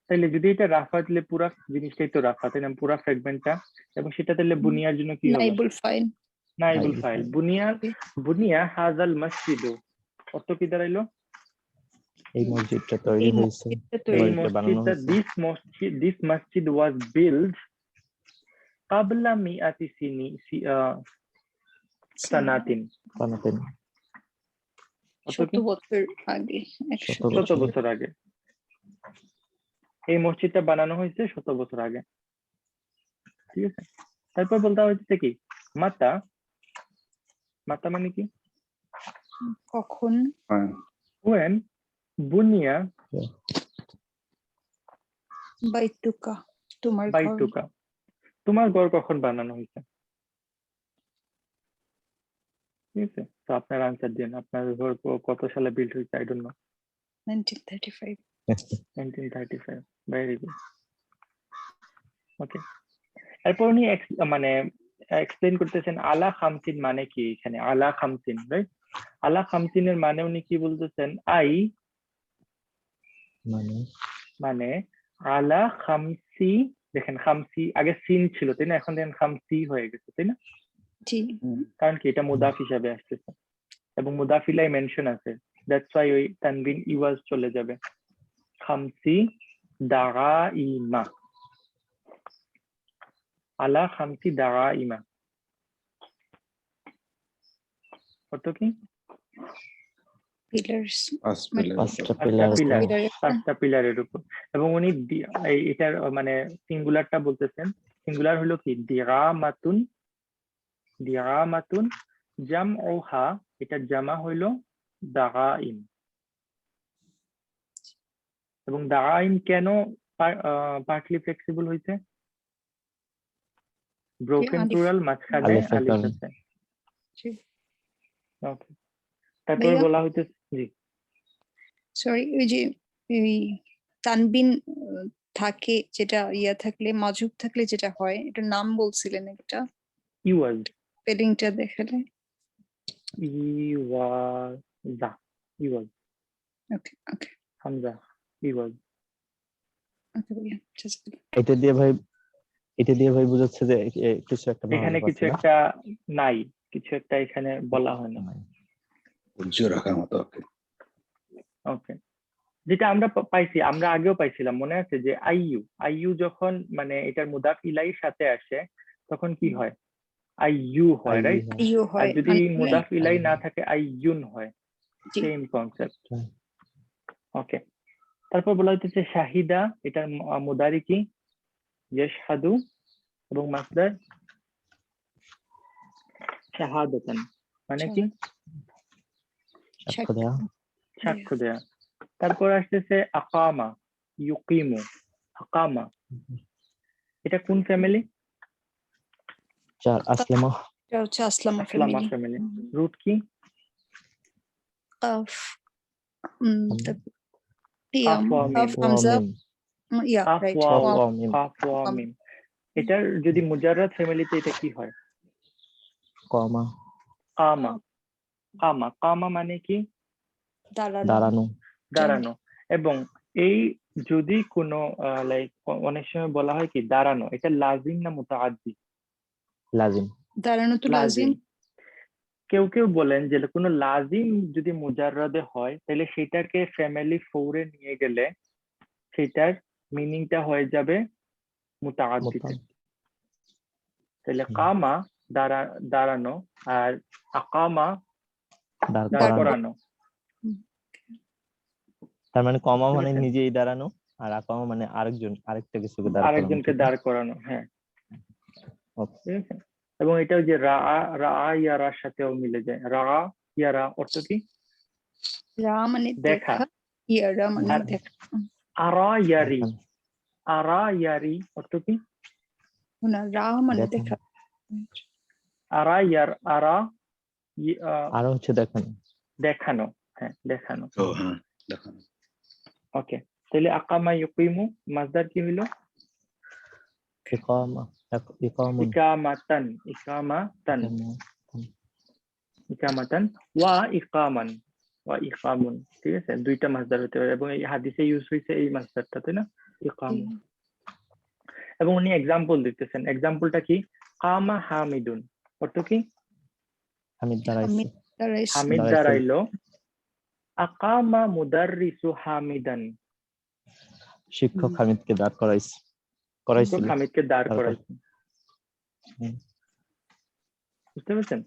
তাহলে যদি এটা রাফা, তাহলে পুরো জিনিসটাই তো রাফা, তাই না? পুরো ফ্র্যাগমেন্টটা। এবং সেটা তাহলে বুনিয়ার জন্য কি হবে? নাইবুল ফাইল। নাইবুল ফাইল। বুনিয়া, বুনিয়া হাজাল মসজিদু অর্থ কি দাঁড়াইলো? এই মসজিদটা তৈরি হয়েছে, এই মসজিদটা বানানো মসজিদটা, হয়েছে। this masjid was built qabla mi'ati sanatin। বানাতেন 70 বছর আগে। 100 বছর আগে এই মসজিদটা বানানো হয়েছে, 100 বছর আগে। ঠিক আছে, তারপর বলতে হচ্ছে কি মাতা। মাতা মানে কি? কখন? when বুনিয়া বাইতুকা, তোমার ঘর। বাইতুকা, তোমার ঘর কখন বানানো হয়েছে? ঠিক আছে, তো আপনার আনসার দিন, আপনার ঘর কত সালে বিল্ড হয়েছে? I don't know. 1935। 1935। Very good. Okay, এরপর উনি মানে এক্সপ্লেইন করতেছেন আলা খামসিন মানে কি। এখানে আলা খামসিন, রাইট? আলা খামসিনের মানে উনি কি বলতেছেন? আই মানে আলা খামসি। দেখেন খামসি, আগে সিন ছিল তাই না, এখন দেখেন খামসি হয়ে গেছে তাই না? জি। কারণ কি এটা মুদাফ হিসাবে আসতেছে, এবং মুদাফিলাই মেনশন আছে, দ্যাটস ওয়াই ওই তানবিন ইওয়াজ চলে যাবে। খামসি দাগাইমা, আলা খামসি দাগাইমা অর্থ কি? পিলার্স। পাঁচটা পিলারের উপর। এবং উনি এটার মানে সিঙ্গুলারটা বলতেছেন, সিঙ্গুলার হলো কি দিগামাতুন। দিগামাতুন জামউহা, এটা জামা হইলো দাগাইম। এবং দাগাইম কেন পার্টলি ফ্লেক্সিবল হইছে? ব্রোকেন প্লুরাল, মাঝখানে আলিফ আছে। ওকে, তারপরে বলা হইছে জি সরি, ওই যে এই তানবিন থাকে যেটা ইয়া থাকলে, মাজুব থাকলে যেটা হয়, এটার নাম বলছিলেন একটা, ইওয়াজ। স্পেলিংটা দেখালে। ইওয়াজা, ইওয়াজ। ওকে ওকে হামজা, ইওয়াজ। ওকে ভাইয়া, এটা দিয়ে ভাই বুঝাচ্ছে যে কিছু একটা এখানে কিছু একটা নাই, কিছু একটা এখানে বলা হয় না। রাখার মতো। ওকে, যেটা আমরা পাইছি, আমরা আগেও পাইছিলাম, মনে আছে যে আইইউ, আইইউ যখন মানে এটার মুদাফ ইলাইর সাথে আসে তখন কি হয়? আইইউ হয়, রাইট? আর যদি মুদাফ ইলাই না থাকে আইইউন হয়। Same concept. ওকে, তারপর বলা হচ্ছে শাহিদা, এটার মুদারি কি? ইয়াশহাদু, এবং মাসদার শাহাদাতান, মানে কি? সাক্ষ্য দেয়া। সাক্ষ্য দেয়া। তারপর আসতেছে আকামা, ইউকিমু, আকামা, এটা কোন ফ্যামিলি? আসলামা। এটা হচ্ছে আসলামা ফ্যামিলি। রুট কি? কাফ, এটার যদি মুজাররাদ ফ্যামিলিতে এটা কি হয়? কামা। কামা, কামা, কামা মানে কি? দাঁড়ানো। দাঁড়ানো। এবং এই যদি কোনো লাইক অনেক সময় বলা হয় কি দাঁড়ানো, এটা লাজিম না মুতাআদ্দি? লাজিম। দাঁড়ানো তো লাজিম। কেউ কেউ বলেন যে কোনো লাজিম যদি মুজাররাদে হয় তাহলে সেটাকে ফ্যামিলি ফোরে নিয়ে গেলে সেটার মিনিংটা হয়ে যাবে মুতাআদ্দিতে। তাহলে কামা দাঁড়ানো আর আকামা দাঁড় করানো। তার মানে কমা মানে বুঝতে পেরেছেন? নিজেই দাঁড়ানো, আর আকামা মানে আরেকটা কিছুকে দাঁড় করানো। আরেকজনকে দাঁড় করানো, হ্যাঁ। Okay. ঠিক আছে? এবং এটা ওই যে রা ইয়ারার সাথেও মিলে যায়। রা ইয়ারা অর্থ কি? রা মানে দেখা। দেখা, ইয়ারা মানে আর দেখা। আরা ইয়ারি অর্থ কি? না, রা মানে দেখানো। দেখা। আরা আর হচ্ছে দেখানো। দেখানো, হ্যাঁ দেখানো। ও হ্যাঁ দেখানো। ওকে, তাহলে আকামা ইউকিমু মাসদার কি হইলো? ইকামা, ইকামুন, ইকামাতান ওয়া ইকামুন। ঠিক আছে, দুইটা মাসদার হতে পারে এবং এই হাদিসে ইউজ হয়েছে এই মাসদারটা, তাই না? ইকামু। এবং উনি এক্সাম্পল দিতেছেন, এক্সাম্পলটা কি? কামা হামিদুন অর্থ কি? হামিদ দাঁড়াইছে। হামিদ দাঁড়াইলো। আকামা মুদাররিসু হামিদান, শিক্ষক হামিদকে দাঁড় করাইছিল। হামিদকে দাঁড় করাইছে। বুঝতে পেরেছেন?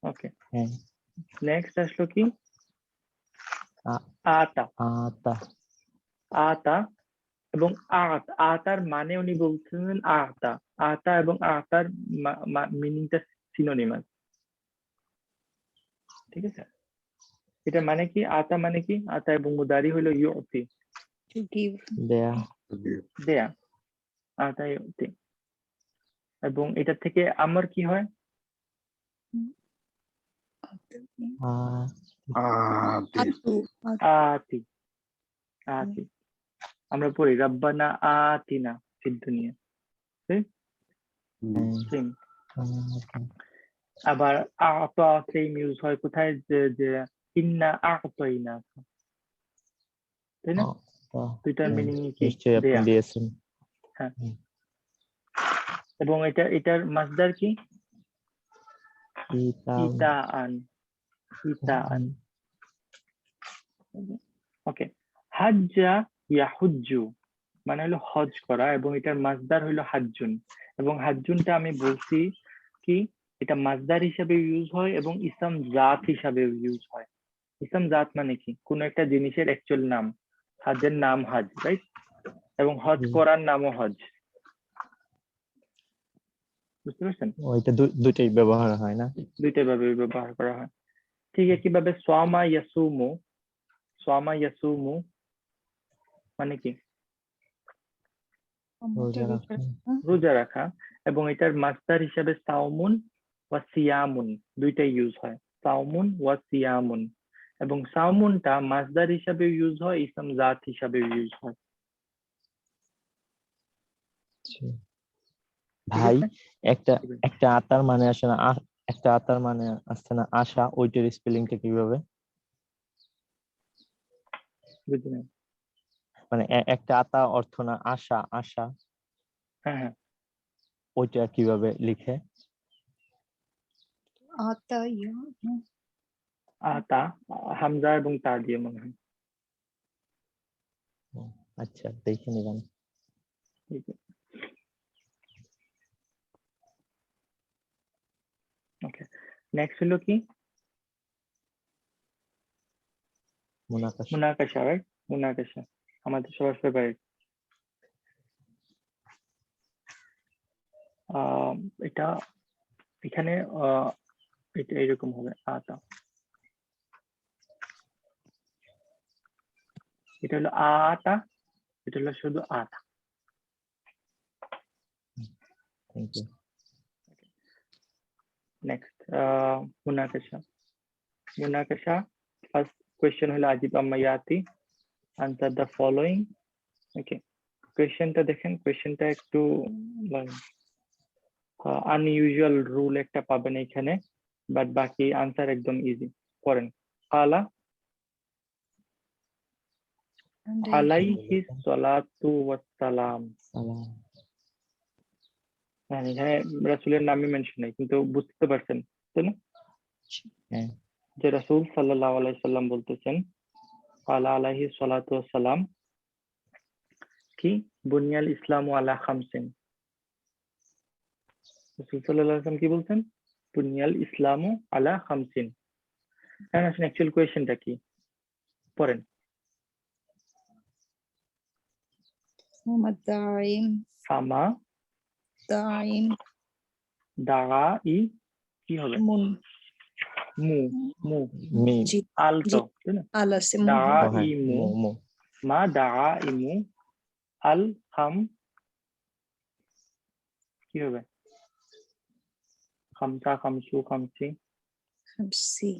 ওকে, নেক্সট আসলো কি? আতা। আতা এবং আতার মানে উনি বলছেন আতা এবং আতার মিনিংটা সিনোনিমাস। ঠিক আছে, এটা মানে কি? আতা মানে কি? আতা এবং মুদারি হলো ইউতি, দেয়া। আতা ইউতি, এবং এটা থেকে আমার কি হয়? আতি। আমরা পড়ি রাব্বানা আতিনা ফিদ দুনিয়া। আবার আতা সেম ইউজ হয় কোথায়? যে ইন্না আতাইনা, তাই না? দুইটার মিনিং কি? দেয়া। হ্যাঁ, এবং এটার মাসদার কি? ইতাআন। ওকে, হাজ্জা ইয়াহুজ্জু মানে হলো হজ করা, এবং এটার মাসদার হলো হাজ্জুন। এবং হাজ্জুনটা আমি বলছি কি এটা মাসদার হিসাবে ইউজ হয় এবং ইসম জাত হিসাবে ইউজ হয়। ইসম জাত মানে কি? কোন একটা জিনিসের অ্যাকচুয়াল নাম। হাজের নাম হাজ, রাইট? এবং হজ করার নামও হজ। বুঝতে পারছেন? ওইটা দুইটাই ব্যবহার হয় না? দুইটা ভাবে ব্যবহার করা হয়। ঠিক একইভাবে সামা ইয়াসুমু মানে কি? রোজা রাখা, এবং এটার মাসদার হিসাবে সাওমুন ওয়া সিয়ামুন দুইটাই ইউজ হয়। সাওমুন ওয়া সিয়ামুন, এবং সাওমুনটা মাসদার হিসাবে ইউজ হয়, ইসম জাত হিসাবে ইউজ হয়। ভাই একটা আতার মানে আসে না, একটা আতার মানে আসছে না আশা, ওইটার স্পেলিংটা কিভাবে? বুঝলেন? মানে একটা আতা অর্থ না আশা, হ্যাঁ, ওইটা কিভাবে লিখে? আতা হামজা এবং তা দিয়ে মনে হয়। আচ্ছা, দেখে নিলাম। ওকে, নেক্সট হলো কি? মুনাকাশা, রাইট? মুনাকাশা আমাদের সবার ফেভারিট। এটা এখানে এটা এরকম হবে আতা। এটা হলো আতা, এটা হলো শুধু আতা। Thank you. নেক্সট মুনাকাশা ফার্স্ট কোয়েশ্চেন হলো আজিব আম্মা ইয়াতি, আনসার দ্য ফলোইং। ওকে, কোয়েশ্চেনটা দেখেন, কোয়েশ্চেনটা একটু আনইউজুয়াল রুল একটা পাবেন এখানে, বাট বাকি আনসার একদম ইজি। পড়েন। কালা আলাইহি সালাতু ওয়াস সালাম। হ্যাঁ, এখানে রাসূলের নামই মেনশন নেই, কিন্তু বুঝতে পারছেন তাই না? হ্যাঁ। যে রাসূল সাল্লাল্লাহু আলাইহি সাল্লাম বলতেছেন ক্বালা আলাইহি সালাতু ওয়াসসালাম কি বুনিয়াল ইসলামু আলা খামসিন। রাসূল সাল্লাল্লাহু আলাইহি সাল্লাম কি বলছেন? বুনিয়াল ইসলামু আলা খামসিন। হ্যাঁ, আসলে অ্যাকচুয়াল কোয়েশ্চেনটা কি পড়েন। মোহাম্মদ দাইম ফামা দাইম দাই কি হবে? মুন মু মু মি জি আলটো তাই না? আল আছে মুন দা ও হ্যাঁ ইমু মু মু মা দা ইমু আল খাম কি হবে? খামসা খামসু খামসি খামসি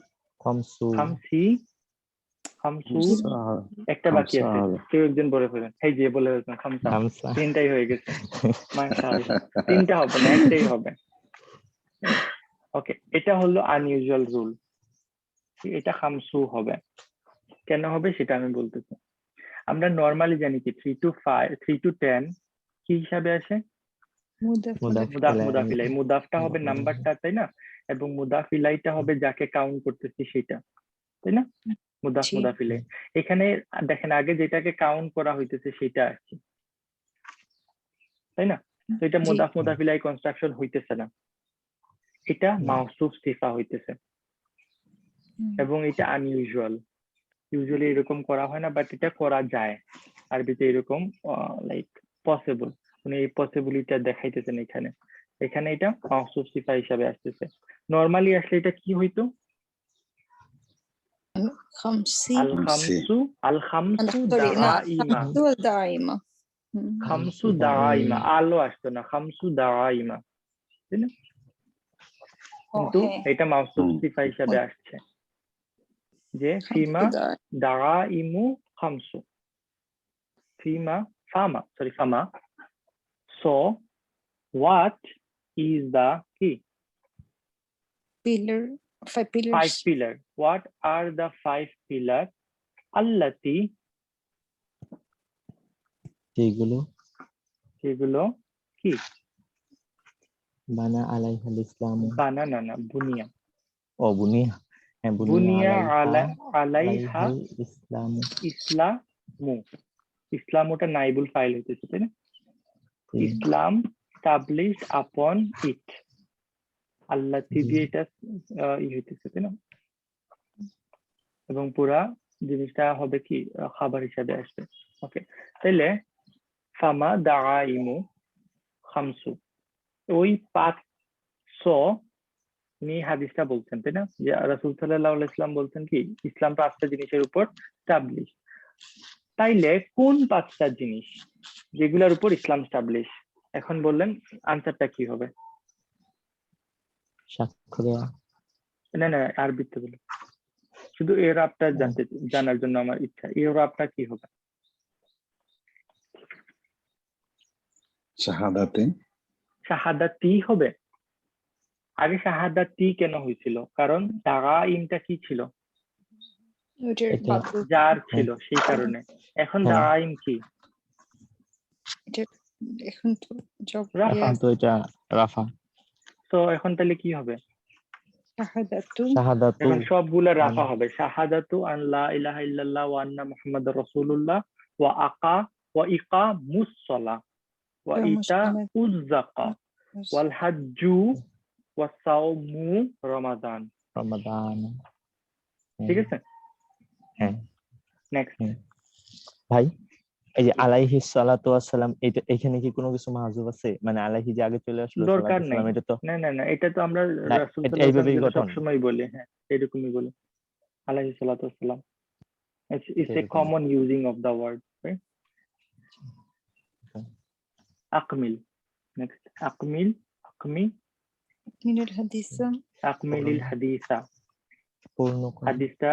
খামসু খামসি খামসু খামসা একটা বাকি খামসা আছে, হবে। কেউ একজন বলে ফেলেন। এই যে বলে ফেলেছেন খামসা, খামসা তিনটাই হয়ে গেছে। মাশাআল্লাহ, তিনটা হবে না, একটাই হবে। ওকে, এটা হলো আনইউজুয়াল রুল, এটা খামসু হবে। কেন হবে সেটা আমি বলতেছি। আমরা নরমালি জানি কি 3 to 5 3 to 10 কি হিসাবে আসে? মুদাফ মুদাফ মুদাফ ইলাইহি। মুদাফিলাই। মুদাফটা হবে নাম্বারটা তাই না, এবং মুদাফিলাইটা হবে যাকে কাউন্ট করতেছি সেটা তাই না? মুদাফ জি মুদাফিলাই। এখানে দেখেন আগে যেটাকে কাউন্ট করা হইতেছে সেটা আসছে তাই না? তো এটা জি মুদাফ মুদাফিলাই কনস্ট্রাকশন হইতেছে না, এটা না। মাউসুফ সিফা হইতেছে, এবং এটা আনইউজুয়াল। ইউজুয়ালি এরকম করা হয় না, বাট এটা করা যায়। আরবিতে এরকম লাইক পসিবল, মানে এই পসিবিলিটিটা দেখাইতেছেন এখানে। এখানে এটা মাউসুফ সিফা হিসাবে আসতেছে। নরমালি আসলে এটা কি হইতো? খামসি আল খামসু আল খামসু সরি না দাইমা। খামসু দাইমা খামসু দাইমা, আলো আসতো না, খামসু দাইমা তাই না? কিন্তু এটা মাউসুফ সিফা হিসাবে আসছে যে ফিমা দাইমু খামসু, ফিমা ফামা sorry ফামা। So what is the key? pillar 5 Five pillars pillars. What are the 5 pillars? Allati যেগুলো যেগুলো কি? বানা আলাইহাল ইসলামু। বানা না না বুনিয়া। ও বুনিয়া। হ্যাঁ বুনিয়া আলাইহা আলাইহাল ইসলামু। ইসলামু। ইসলাম ওটা নাইবুল ফাইল হইতেছে তাই না? ইসলাম established upon it. আল্লাতি দিয়ে এটা হইতেছে তাই না? এবং পুরা জিনিসটা হবে কি খাবার হিসাবে আসবে। ওকে, তাহলে ফামা দাইমু খামসু, ওই 500 উনি হাদিসটা বলছেন তাই না, যে রাসূল সাল্লাল্লাহু আলাইহি ওয়াসাল্লাম বলছেন কি ইসলাম 5টা জিনিসের উপর স্টাবলিশ। তাইলে কোন 5টা জিনিস যেগুলোর উপর ইসলাম স্টাবলিশ? এখন বললেন আনসারটা কি হবে? সাক্ষ্য দেওয়া। না না আরবিতে বলে, শুধু এরাবটা জানার জন্য আমার ইচ্ছা, এরাবটা কি হবে? শাহাদাতে শাহাদাতি হবে। আগে শাহাদাতি কেন হয়েছিল? কারণ দাগাইমটা কি ছিল? ওটার এটা বাক্য যার ছিল সেই কারণে। এখন হ্যাঁ। দাগাইম কি? এটা এখন তো জব রাফা। তো এটা রাফা। তো এখন তাহলে কি হবে? শাহাদাতু শাহাদাতু এখন সবগুলা রাফা হবে। শাহাদাতু আন লা ইলাহা ইল্লাল্লাহ ওয়া আন্না মুহাম্মাদুর রাসূলুল্লাহ ওয়া ইকামুস সালাহ ওয়া ইতাউজ যাকাত ওয়াল হাজ্জু ওয়াস সাওমু রমাদান। রমাদান। ঠিক আছে? হ্যাঁ। নেক্সট। ভাই এই যে আলাইহি সালাতু ওয়াসসালাম, এটা এখানে কি কোনো কিছু মাহযুব আছে? মানে আলাইহি যে আগে চলে আসলো দরকার সালাতু নাই। ওয়াসসালাম, এটা তো না না না, এটা তো আমরা না, রাসূল এটা সাল্লাল্লাহু এইভাবেই আলাইহি ওয়াসাল্লাম গঠন। সবসময় বলি। হ্যাঁ, এরকমই বলি আলাইহিস সালাতু ওয়াসসালাম। It's a এরকম। common using of the word, right? Okay. আকমিল। নেক্সট আকমিল আকমি মিনাল হাদিসা আকমিলিল হাদিসা। পূর্ণ করো হাদিসটা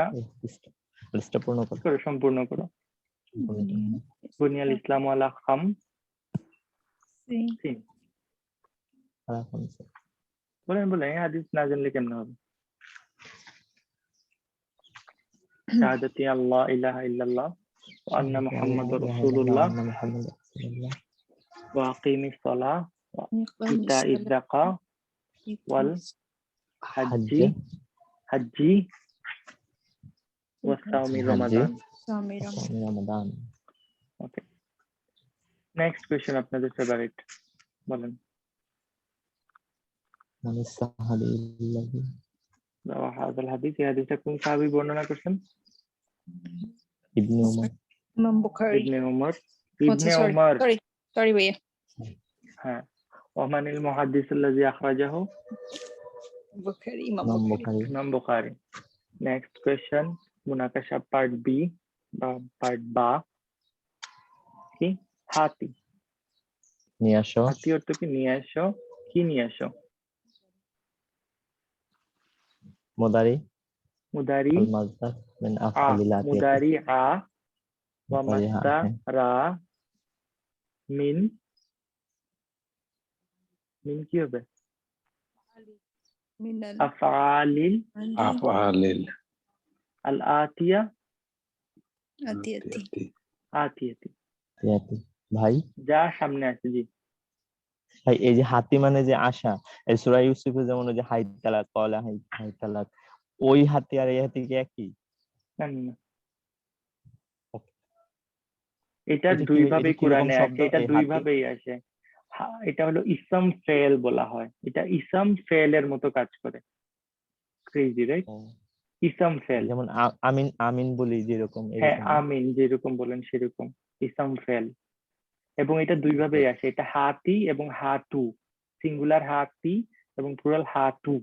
হাদিসটা পূর্ণ করো। করে সম্পূর্ণ করো। বুনিয়াল ইসলাম আলা খামসিন। বলেন বলেন, এই হাদিস না জানলে কেমন হবে? শাহাদাতি আল্লাহ ইলাহা ইল্লাল্লাহ ওয়া আন্না মুহাম্মাদুর রাসূলুল্লাহ ওয়া আকিমিস সালাহ ইতা ইদ্দাকা ওয়াল হাজ্জি হাজ্জি ওয়াসাউমি রমাদান। রমাদান। ওকে, নেক্সট কোশ্চেন আপনাদের ফেভারিট বলেন। মানে সাহাবিল্লাহি হাদাল হাদিস, এই হাদিসটা কোন সাহাবী বর্ণনা করছেন? ইবনে উমর। ইমাম বুখারী। ইবনে উমর। আচ্ছা, ইবনে sorry, উমর, sorry ভাইয়া। হ্যাঁ। ওমানিল মুহাদ্দিস আল্লাযী আখরাজাহু? বুখারী, ইমাম ইমাম বুখারী। বুখারী। ইমাম বুখারী। নেক্সট কোশ্চেন, মুনাকাশা পার্ট বি বা পার্ট বা কি? হাতি। নিয়ে আসো। হাতি অর্থ কি? নিয়ে আসো। কি নিয়ে আসো? মুদারি মুদারি আল মাজদার মিন আ, আফআলিল আতিয়াতি। মুদারি আ ওয়া মুদারি আ, মাসদা হ্যাঁ। রা মিন, মিন কি হবে? মিনাল আফআলিল আফআলিল আল আতিয়া আতিয়াতি। আতিয়াতি, আতিয়াতি। ভাই যা সামনে আছে। জি, ভাই এই যে হাতি মানে যে আশা, এই সূরা ইউসুফে যেমন ওই যে হাইতালাক কলা হাইতালাক, ওই হাতি আর এই হাতি কি একই? না না না। এটা এটা দুই কি ভাবে কিরকম কোরআনে শব্দ আসে, এটা এই দুই হাতি? ভাবেই আসে। এটা হলো ইসম ফেল বলা হয়, এটা ইসম ফেলের মতো কাজ করে। Crazy right? ও, ইসম ফেল। যেমন আমিন আমিন বলি যেরকম হ্যাঁ, এরকম। আমিন যেরকম বলেন সেরকম ইসম ফেল। এবং এটা দুই ভাবেই আসে, এটা হাতি এবং হাতু, সিঙ্গুলার হাতি এবং প্লুরাল হাতু,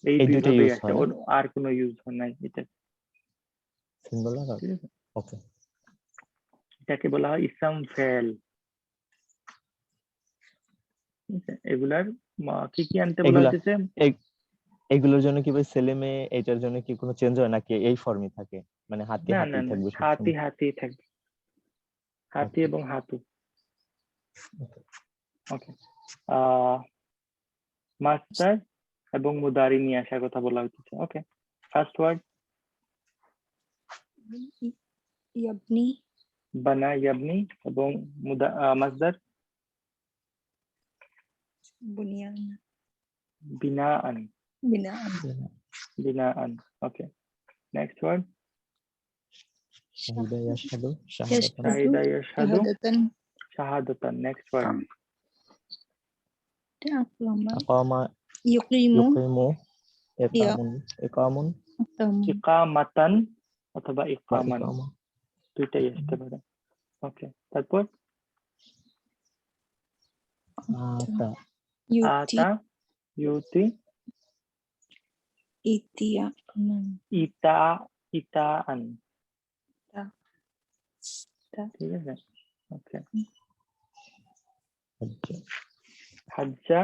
এই এই দুই দুইটা ভাবেই ইউজ আসে, হয় আর কোনো ইউজ হয় নাই এটা। সিঙ্গুলার। ঠিক আছে, ওকে, এটাকে বলা হয় ইসম ফেল। এগুলার কি কি আনতে বলা এগুলা হচ্ছে? এগুলোর জন্য কি ভাই ছেলে মেয়ে এটার জন্য কি কোনো চেঞ্জ হয় নাকি এই ফর্মই থাকে, মানে হাতি না হাতি না না, থাকবে হাতি সবসময়? হাতি থাকবে, হাতি Okay. এবং হাতু। Okay. ওকে, মাস্টার এবং মুদারি নিয়ে আসার কথা বলা হচ্ছে। ওকে, ফার্স্ট ওয়ার্ড ইয়াবনি, বানা ইয়াবনি, এবং মাসদার বুনিয়ান, বিনাআন, বিনাআন, বিনাআন। ওকে, নেক্সট ওয়ার্ড শাহিদা ইয়াশহাদু ইয়াশহাদু, শাহাদাতান। শাহিদা ইয়াশহাদু শাহাদাতান, শাহাদাতান। নেক্সট ওয়ার্ড আকলামা, আকামা ইউকিমু, ইউকিমু ইকামুন আকলামু, ইকামাতান অথবা বা ইকামান, ইকামা। দুইটাই আসতে পারে। ওকে, তারপর আতা ইউতি, আতা ইউতি ইতিয়ামান, ইতা ইতাআন। তা, তা, ঠিক আছে, ওকে। হাজ্জা হাজ্জা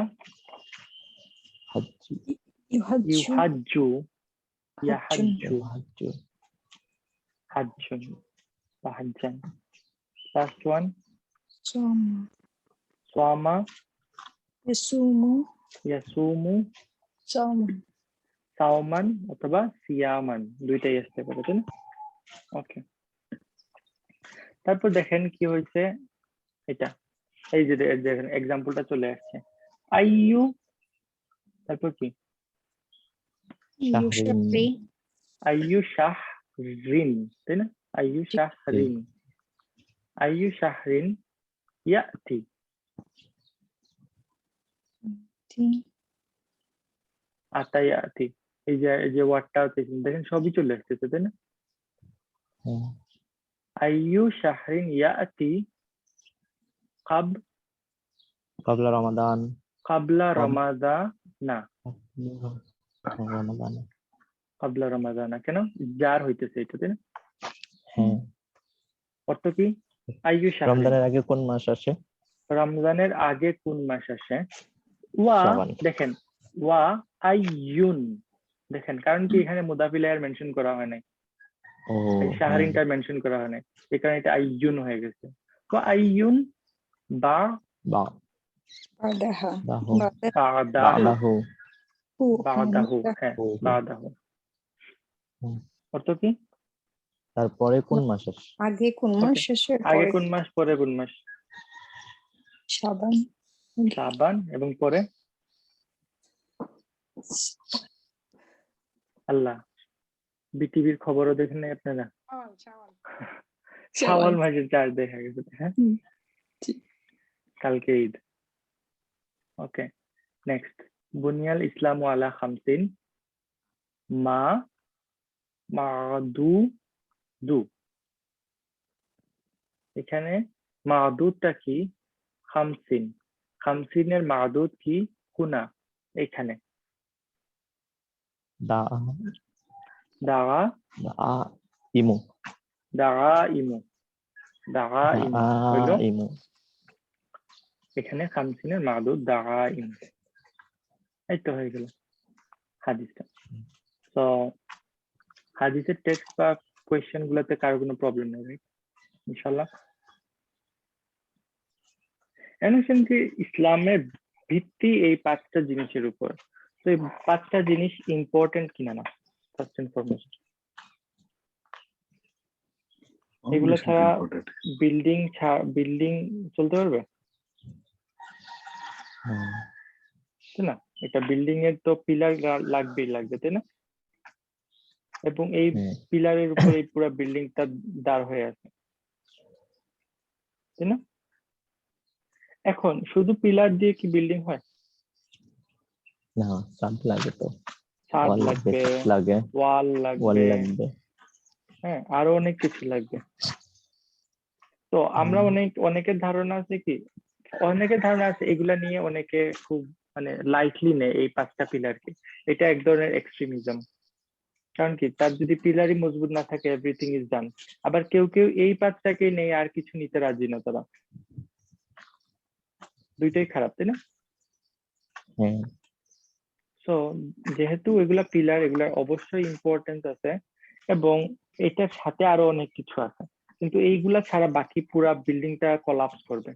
হাজ্জি ইউহাজ্জু, ইউহাজ্জু হাজ্জুন, ইয়াহাজ্জু হাজ্জু হাজ্জুন বা হাজ্জান। লাস্ট ওয়ান সামা, সামা ইয়াসুমু, ইয়াসুমু সামান, সাওমান অথবা সিয়ামান, দুইটাই আসতে পারে, তাই না? ওকে, তারপর দেখেন কি হয়েছে, এটা এই যে দেখেন এক্সাম্পলটা চলে আসছে। আইয়ু, তারপর কি? ইউশাফরি, আইয়ু শাহরিন, তাই না? আইয়ু শাহরিন, আইয়ু শাহরিন ইয়াতি। আতা ইয়াতি, এই যে ওয়ার্ডটা হচ্ছে দেখেন সবই চলে আসতেছে, তাই না? আইয়ু শাহরিন ইয়াতি ক্বাবলা রমাদান কাবলা রমাদানা, রমাদান। কাবলা রমাদানা কেন জার হইতেছে এটা, তাই না? হ্যাঁ, অর্থ কি? আইয়ু শাহরিন, রমজানের আগে কোন মাস আসে? রমজানের আগে কোন মাস আসে? ওয়া, শাবান। দেখেন ওয়া আইয়ুন, দেখেন কারণ কি এখানে মুদাফিলায়ার মেনশন করা হয় নাই, ও এই শাহরিনটা মেনশন করা হয় নাই, এই কারণে এটা আইয়ুন হয়ে গেছে। ওয়া আইয়ুন বা বা বাদাহা, দাহু বাদাহু, বাদাহু বাদাহু, হ্যাঁ হু, হু। বাদাহু। হুম। অর্থ কি? তারপরে কোন মাস আসে? আগে কোন মাস শেষে আগে পরে কোন মাস পরে কোন মাস? শাবান, শাবান এবং পরে আল্লাহ। বিটিভির খবরও দেখেন নাই আপনারা? শাওয়াল মাসের 4 দেখা গেছে, হ্যাঁ জি। কালকে ঈদ। ওকে, নেক্সট। বুনিয়াল ইসলামু আলা খামসিন মা মাদুদু। এখানে মাদুদটা কি? খামসিন। খামসিনের মাদুদ কি? কুনা। এখানে দা দাগা দা ইমু দাগা ইমু দাগা ইমু হইল ইমু। এখানে খামসিনের মাদুদ দাগা ইমু। এই তো হয়ে গেল হাদিসটা। তো হাদিসের টেক্সট বা কোয়েশ্চেন গুলোতে কারো কোনো প্রবলেম নেই, রাইট? ইনশাল্লাহ। যে ইসলামের ভিত্তি এই 5টা জিনিসের উপর। তো এই 5টা জিনিস ইম্পর্টেন্ট কিনা না, ফার্স্ট এন্ড ফরমোস্ট। এগুলো ছাড়া বিল্ডিং চলতে পারবে? তাই না? এটা বিল্ডিং এর তো পিলার লাগবে, তাই না? এবং এই পিলারের উপর এই পুরো বিল্ডিংটা দাঁড় হয়ে আছে, তাই না? এখন শুধু পিলার দিয়ে কি বিল্ডিং হয়? না, ছাদ লাগে তো, ছাদ লাগবে, ওয়াল লাগবে, হ্যাঁ আরো অনেক কিছু লাগবে। তো আমরা অনেকের ধারণা আছে কি, এগুলা নিয়ে অনেকে খুব মানে লাইটলি নেয় এই 5টা পিলারকে। এটা এক ধরনের এক্সট্রিমিজম। কারণ কি, তার যদি পিলারই মজবুত না থাকে এভরিথিং ইজ ডান। আবার কেউ এই 5টাকে নেই আর কিছু নিতে রাজি না তারা। দুইটাই খারাপ, তাই না? সো যেহেতু এগুলা পিলার, এগুলার অবশ্যই ইম্পর্টেন্স আছে এবং এটার সাথে আরো অনেক কিছু আছে, কিন্তু এইগুলা ছাড়া বাকি পুরা বিল্ডিংটা কোলাপস করবে,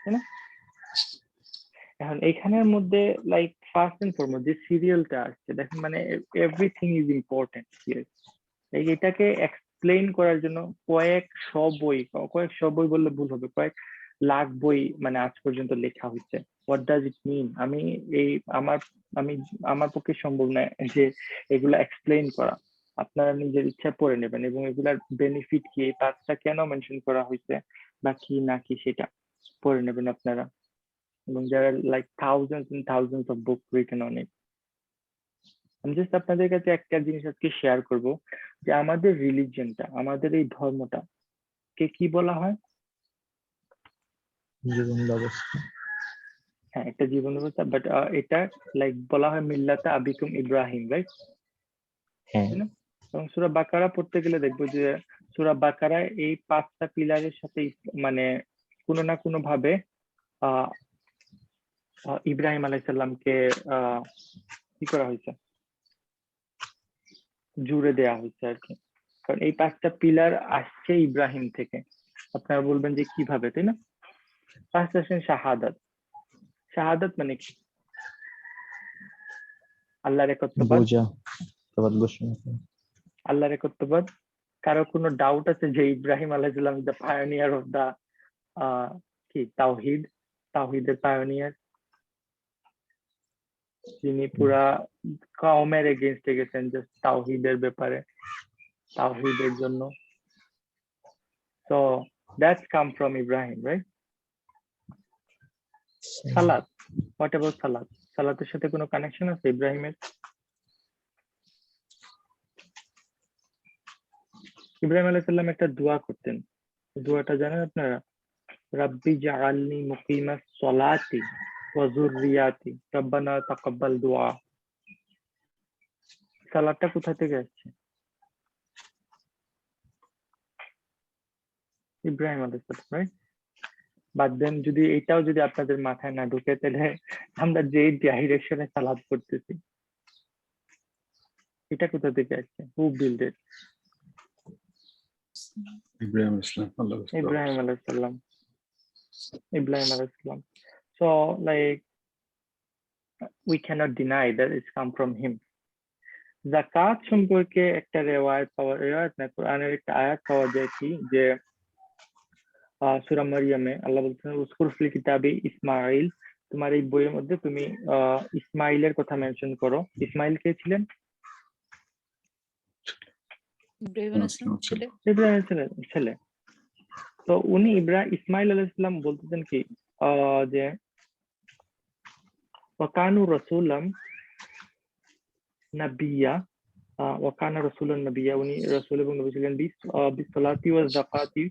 তাই না? এখন এইখানের মধ্যে লাইক ফার্স্ট এন্ড ফরমোস্ট যে সিরিয়ালটা আসছে দেখেন, মানে এভরিথিং ইজ ইম্পর্টেন্ট হিয়ার। এটাকে এক্সপ্লেইন করার জন্য কয়েকশো বই বললে ভুল হবে, কয়েক লাখ বই মানে আজ পর্যন্ত লেখা হয়েছে। হোয়াট ডাজ ইট মিন? আমি আমার পক্ষে সম্ভব নয় যে এগুলা এক্সপ্লেইন করা। আপনারা নিজের ইচ্ছা পড়ে নেবেন এবং এগুলার বেনিফিট কি, এই 5টা কেন মেনশন করা হয়েছে বা কি না কি সেটা পড়ে নেবেন আপনারা। এবং there are like thousands and thousands of books written on it. আমি জাস্ট আপনাদের কাছে একটা জিনিস আজকে শেয়ার করব, যে আমাদের রিলিজিয়নটা, আমাদের এই ধর্মটা কে কি বলা হয়? জীবন ব্যবস্থা। হ্যাঁ, একটা জীবন ব্যবস্থা, বাট এটা লাইক বলা হয় মিল্লাতা আবিকুম ইব্রাহিম, রাইট? হ্যাঁ, এবং সূরা বাকারা পড়তে গেলে দেখবো যে সূরা বাকারায় এই 5টা পিলারের সাথে মানে কোনো না কোনো ভাবে ইব্রাহিম আলাইহিস সালামকে কি করা হয়েছে, জুড়ে দেয়া হয়েছে আর কি। কারণ এই 5টা পিলার আসছে ইব্রাহিম থেকে। আপনারা বলবেন যে কিভাবে, তাই না? ফার্স্ট আসেন শাহাদাত। শাহাদাত মানে কি? আল্লাহর একত্ববাদ। আল্লাহর একত্ববাদ। কারো কোনো ডাউট আছে যে ইব্রাহিম আলাইহিস সালাম is the pioneer of the কি তাওহীদের পায়োনিয়ার, যিনি পুরা কওমের এগেইনস্টে গেছেন জাস্ট তাওহীদের ব্যাপারে, তাওহীদের জন্য। So that's come from Ibrahim, right? সালাত, what about সালাত? সালাতের সাথে কোনো কানেকশন আছে ইব্রাহিমের? ইব্রাহিম আলাইহিস সালাম একটা দোয়া করতেন, দোয়াটা জানেন আপনারা? রাব্বি জাআলনি মুকিমাস সলাতি ওয়া যুররিয়াতি রব্বানা তাকাব্বাল দুআ। সালাতটা কোথা থেকে আসছে? ইব্রাহিম আলাইহিস সালাম, রাইট? বাট দেন যদি এটাও যদি আপনাদের মাথায় না ঢুকে, তাহলে আমরা যে ডাইরেকশনে সালাত করতেছি এটা কোথা থেকে আসছে? হু বিল্ড ইট? ইব্রাহিম আলাইহিস সালাম। So like we cannot deny that it's come from him. যাকাত সম্পর্কে একটা রিওয়ায়াত না, কোরআনের একটা আয়াত পাওয়া যায় কি, যে সূরা মারইয়ামে আল্লাহ বলছেন উযকুর ফিল কিতাবি ইসমাঈল, তোমার এই বইয়ের মধ্যে তুমি ইসমাইলের কথা মেনশন করো। ইসমাইল কে ছিলেন? ইব্রাহিম আলাইহিস সালাম ছেলে। ইব্রাহিমের ছেলে। তো উনি ইসমাইল আলাইহিস সালাম বলতেছেন কি যে ওয়াকানু রাসূলাম নাবিয়্যা, ওয়াকানা রাসূলুন নাবিয়্যা, উনি রাসূল এবং নবী ছিলেন বিসসালাতি ওয়াজ যাকাতি,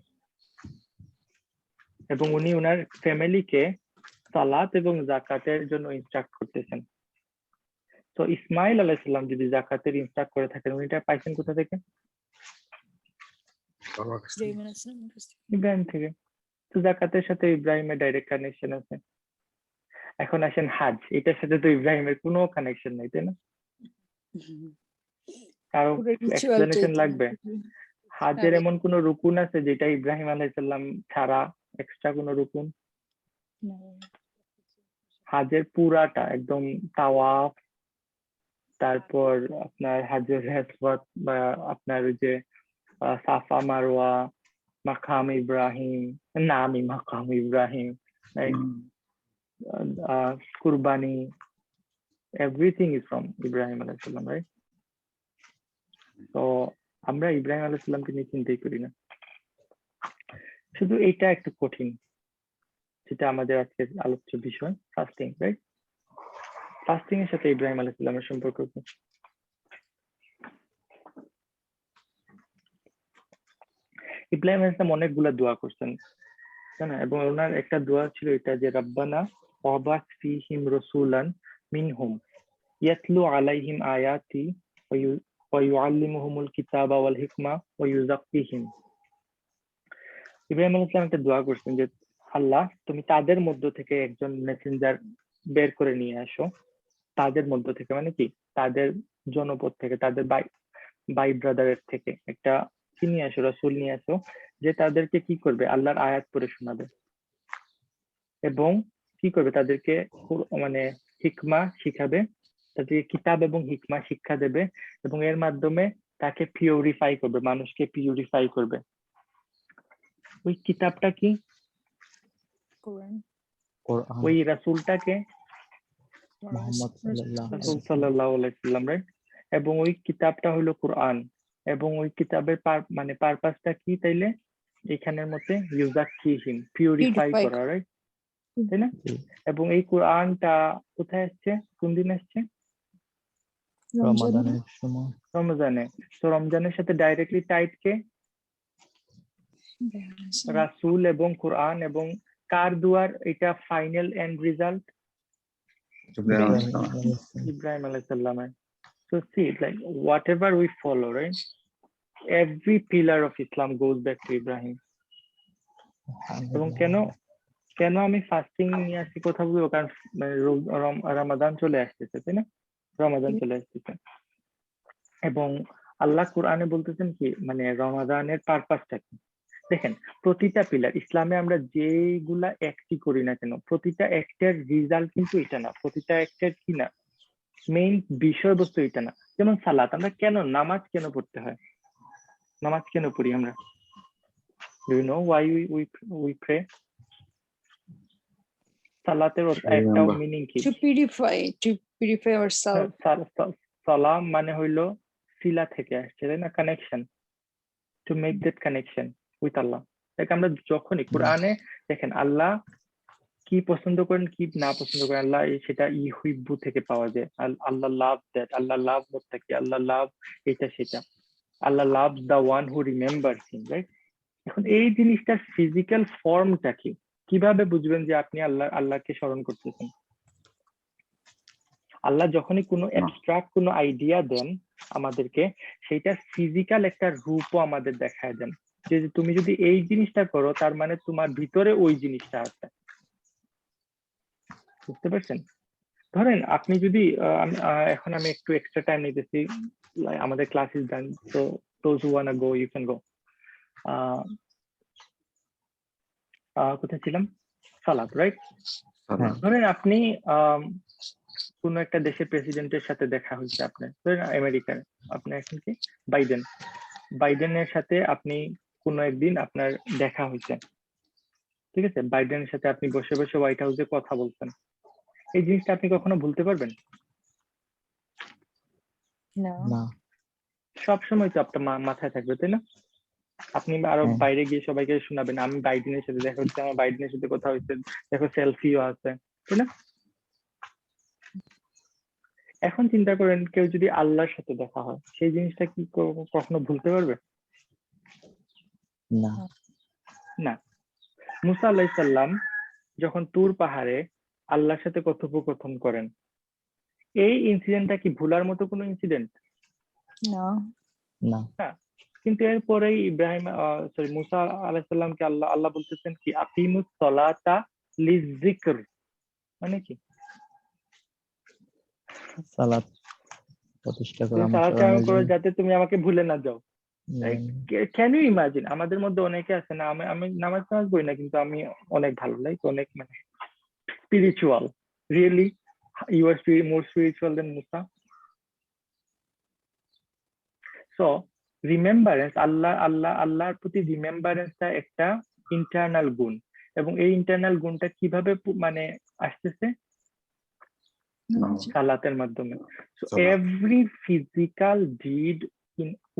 এবং উনি ওনার ফ্যামিলিকে সালাত এবং যাকাতের জন্য ইনস্ট্রাক্ট করতেছেন। তো ইসমাইল আলাইহিস সালাম যদি যাকাতের ইনস্ট্রাক্ট করে থাকেন, উনি এটা পাইছেন কোথা থেকে? ইব্রাহিম থেকে। তো যাকাতের সাথে ইব্রাহিমের ডাইরেক্ট কানেকশন আছে। এখন আসেন হাজ, এটার সাথে তো ইব্রাহিমের কোনো কানেকশন নাই, তাই না? কারো এক্সপ্লেনেশন লাগবে? হাজের এমন কোন রুকুন আছে যেটা ইব্রাহিম আলাইহিস সালাম ছাড়া এক্সট্রা কোন রুকুন? হাজের পুরাটা একদম তাওয়াফ, তারপর আপনার হাজের আসওয়াদ বা আপনার ওই যে সাফা মারওয়া, মাকাম ইব্রাহিম, মাকাম ইব্রাহিম, কুরবানি, everything is from ইব্রাহিম আলাইহিস সালাম, রাইট? তো আমরা ইব্রাহিম আলাইহিস সালামকে নিয়ে চিন্তাই করি না। শুধু এটা একটু কঠিন, যেটা আমাদের আজকের আলোচ্য বিষয়, ফাস্টিং, রাইট? ফাস্টিং এর সাথে ইব্রাহিম আলাইহিস সালামের সম্পর্ক কি? ইব্রাহিম আলাইহিস সালাম অনেকগুলা দোয়া করছেন, তাই না? এবং ওনার একটা দোয়া ছিল এটা যে রাব্বানা ওয়াবাস ফীহিম রাসূলান মিনহুম ইয়াতলু আলাইহিম আয়াতি ওয়া ইউআল্লিমুহুমুল কিতাবা ওয়াল হিকমা ওয়া ইউযাক্কিহিম। ইব্রাহিম আলাইহিস সালাম একটা দোয়া করছেন যে আল্লাহ, তুমি তাদের মধ্য থেকে একজন মেসেঞ্জার বের করে নিয়ে আসো। তাদের মধ্য থেকে মানে কি? তাদের জনপদ থেকে, তাদের ভাই ব্রাদারের থেকে একটা কি নিয়ে আসো, রাসূল নিয়ে আসো, যে তাদেরকে কি করবে? আল্লাহর আয়াত পড়ে শোনাবে এবং কি করবে? তাদেরকে মানে হিকমা শিখাবে, তাদেরকে কিতাব এবং হিকমা শিক্ষা দেবে এবং এর মাধ্যমে তাকে পিউরিফাই করবে, মানুষকে পিউরিফাই করবে। ওই কিতাবটা কি? কোরআন। ওই রাসূলটাকে মুহাম্মদ রাসূল সাল্লাল্লাহু আলাইহি ওয়াসাল্লাম, রাইট? এবং ওই কিতাবটা হলো কোরআন, এবং ওই কিতাবের মানে পারপাসটা কি তাইলে? এখানের মধ্যে ইউযাক্কিহিম, পিউরিফাই করা, রাইট? তাই না? এবং এই কোরআনটা কোথায় আসছে? কোন দিন আসছে? রমাদানের সময়। রমজানে। তো রমজানের সাথে ডাইরেক্টলি টাইড কে? রাসূল এবং কোরআন। এবং কার দুয়ার এটা ফাইনাল এন্ড রেজাল্ট? ইব্রাহিম আলাইহিস সালামের। So see, like whatever we follow, right? Every pillar of Islam goes back to Ibrahim. এবং কেন আমি ফাস্টিং নিয়ে আসছি কথা বলবো, কারণ রমাদান চলে আসতেছে, তাই না? রমাদান চলে আসতেছে এবং আল্লাহ কোরআনে বলতেছেন কি, মানে রমাদানের পারপাসটা কি? দেখেন, প্রতিটা পিলার ইসলামে আমরা যেগুলা অ্যাক্টই করি না কেন, প্রতিটা অ্যাক্টের রেজাল্ট কিন্তু এটা না, প্রতিটা অ্যাক্টের কি না, মেইন বিষয়বস্তু এটা না। যেমন সালাত, আমরা কেন নামাজ কেন পড়তে হয়? নামাজ কেন পড়ি আমরা? Do you know why we pray? সালাতের একটা মিনিং কি? To purify ourselves. সালাম মানে হইলো সিলা থেকে আসছে, তাই না? Connection, to make that connection with Allah. দেখ, আমরা যখনই কোরআনে দেখেন আল্লাহ কি পছন্দ করেন, কি না পছন্দ করেন, আল্লাহ সেটা ইউহিব্বু থেকে পাওয়া যায়। আল্লাহ লাভ দ্যাট, আল্লাহ লাভ মুত্তাকি, আল্লাহ লাভ এটা সেটা, Allah love the one who remembers him, right? এখন এই জিনিসটার ফিজিক্যাল ফর্মটা কি? কিভাবে বুঝবেন যে আপনি আল্লাহকে স্মরণ করতেছেন? আল্লাহ যখনই কোনো অ্যাবস্ট্রাক্ট কোনো আইডিয়া দেন আমাদেরকে, সেইটা ফিজিক্যাল একটা রূপও আমাদের দেখায় দেন, যে তুমি যদি এই জিনিসটা করো তার মানে তোমার ভিতরে ওই জিনিসটা আছে। বুঝতে পারছেন? ধরেন আপনি যদি এখন আমি একটু এক্সট্রা টাইম নিতেছি, আমাদের class is done, so those who wanna go you can go. কোথায় ছিলাম? সালাত, রাইট? ধরেন আপনি কোন একটা দেশের প্রেসিডেন্টের সাথে দেখা হয়েছে আপনার, ধরেন আমেরিকার, আপনি এখন কি বাইডেনের সাথে আপনি কোনো একদিন আপনার দেখা হয়েছে, ঠিক আছে, বাইডেনের সাথে আপনি বসে বসে হোয়াইট হাউসে কথা বলছেন, এই জিনিসটা আপনি কখনো ভুলতে পারবেন? না। না। সবসময় তো আপনার মাথায় থাকবে, তাই না? আপনি আরো হ্যাঁ। বাইরে গিয়ে সবাইকে শোনাবেন আমি বাইডেনের সাথে দেখা হচ্ছে, আমার বাইডেনের সাথে কথা হয়েছে, দেখো সেলফিও আছে, তাই না? এখন চিন্তা করেন কেউ যদি আল্লাহর সাথে দেখা হয়, সেই জিনিসটা কি কখনো ভুলতে পারবে? না। না। মুসা আলাইহিস সালাম যখন তুর পাহাড়ে আল্লাহর সাথে কথোপকথন করেন, এই ইনসিডেন্টটা কি ভুলার মতো কোনো ইনসিডেন্ট? না। না। না। কিন্তু এরপরেই ইব্রাহিম সরি মুসা আলাইহিস সালামকে আল্লাহ বলতেছেন কি আকিমুস সলাতা লিযিকর, মানে কি? সালাত প্রতিষ্ঠা করা তুমি আমার সালাত কায়েম স্মরণের করো জন্য। যাতে তুমি আমাকে ভুলে না যাও। উম, ক্যান ইউ ইমাজিন, আমাদের মধ্যে অনেকে আছে না, আমি নামাজ টামাজ পড়ি না কিন্তু আমি অনেক ভালো লাইক অনেক মানে spiritual, really you are more spiritual than Musa. So remembrance, আল্লাহর প্রতি রিমেম্বারেন্সটা একটা ইন্টারনাল গুণ, এবং এই ইন্টারনাল গুণটা কিভাবে মানে আসতেছে? সালাতের মাধ্যমে। So সালাত। every physical deed